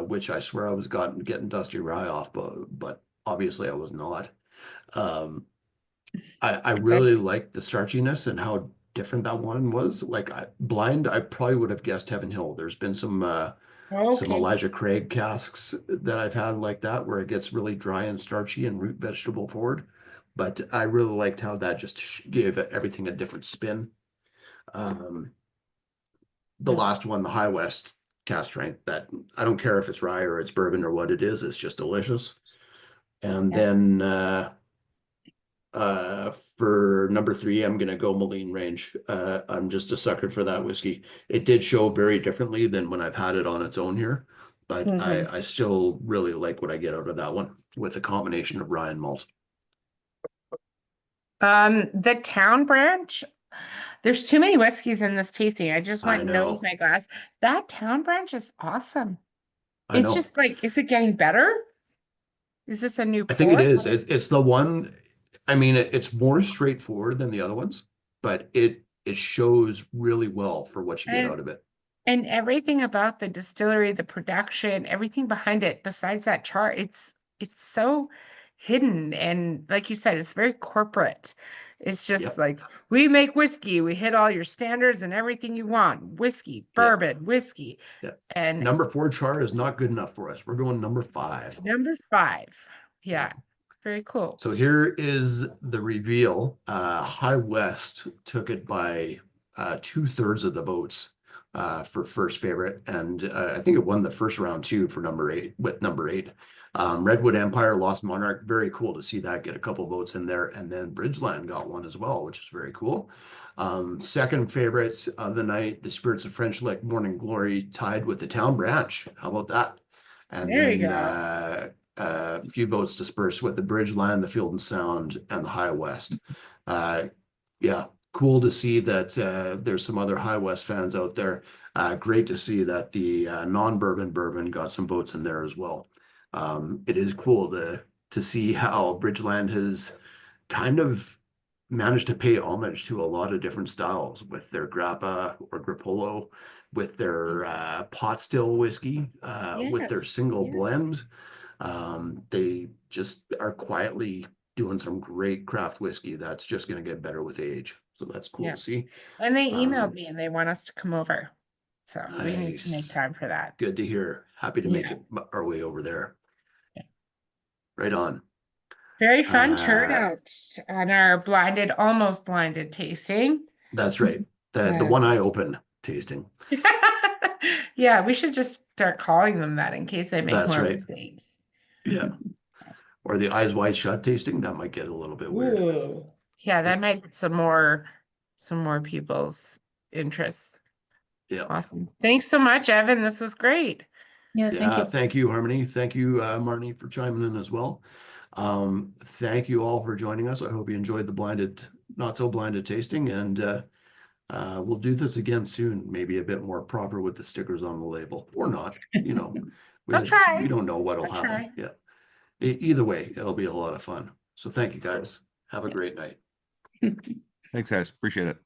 which I swear I was getting Dusty Rye off, but obviously I was not. Um, I really liked the starchiness and how different that one was. Like blind, I probably would have guessed Heaven Hill. There's been some Okay. Elijah Craig casks that I've had like that where it gets really dry and starchy and root vegetable forward. But I really liked how that just gave everything a different spin. The last one, the High West cast strength, that I don't care if it's rye or it's bourbon or what it is, it's just delicious. And Yeah. then for number 3, I'm gonna go Maligne range. I'm just a sucker for that whiskey. It did show very differently than when I've had it on its own here, but Mhm. I still really like what I get out of that one with a combination of rye and malt. The Town Branch, there's too many whiskeys in this tasting. I just I went nose know, my glass. That Town Branch is awesome. I It's know. just like, is it getting better? Is this a new I think it pour? is. It's the one. I mean, it's more straightforward than the other ones, but it shows really well for what you get And out of it. and everything about the distillery, the production, everything behind it, besides that chart, it's so hidden. And like you said, it's very corporate. It's just Yep. like, we make whiskey, we hit all your standards and everything you want, whiskey, bourbon, whiskey. Yep. And Number 4 char is not good enough for us. We're going number 5. number 5. Yeah. Very cool. So here is the reveal. High West took it by 2/3 of the votes for first favorite, and I think it won the first round too for number 8 with number 8. Redwood Empire, Lost Monarch, very cool to see that get a couple votes in there, and then Bridgeland got one as well, which is very cool. Second favorite of the night, the Spirits of French Lick Morning Glory tied with the Town Branch. How about that? And There you then a few votes dispersed with the Bridgeland, the Field and Sound, and the High West. Yeah, cool to see that there's some other High West fans out there. Great to see that the non-bourbon bourbon got some votes in there as well. It is cool to see how Bridgeland has kind of managed to pay homage to a lot of different styles with their grappa or grappolo, with their pot still whiskey, with their Yes, single yes. blend. They just are quietly doing some great craft whiskey that's just going to get better with age. So that's cool Yeah. to see. And they emailed Um, me and they want us to come over. So we need to make Nice. time for that. Good to hear. Happy to make Yeah. it our way over there. Yeah. Right on. Very fun Uh, turnout on our almost blinded tasting. That's right. The Yeah. one I open tasting. Yeah, we should just start calling them that in case they make That's more right. mistakes. Yeah. Or the eyes wide shut tasting. That might get a little bit weird. Ooh. Yeah, that might get some more people's interests. Yeah. Awesome. Thanks so much, Evan. This was great. Yeah, thank you. Thank you, Harmony. Thank you, Marnie, for chiming in as well. Thank you all for joining us. I hope you enjoyed the not so blinded tasting, and we'll do this again soon, maybe a bit more proper with the stickers on the label, or not. You know, I'll try. we don't know what'll I'll happen. try. Yeah. Either way, it'll be a lot of fun. So thank you guys. Have a great night. Thanks, guys. Appreciate it.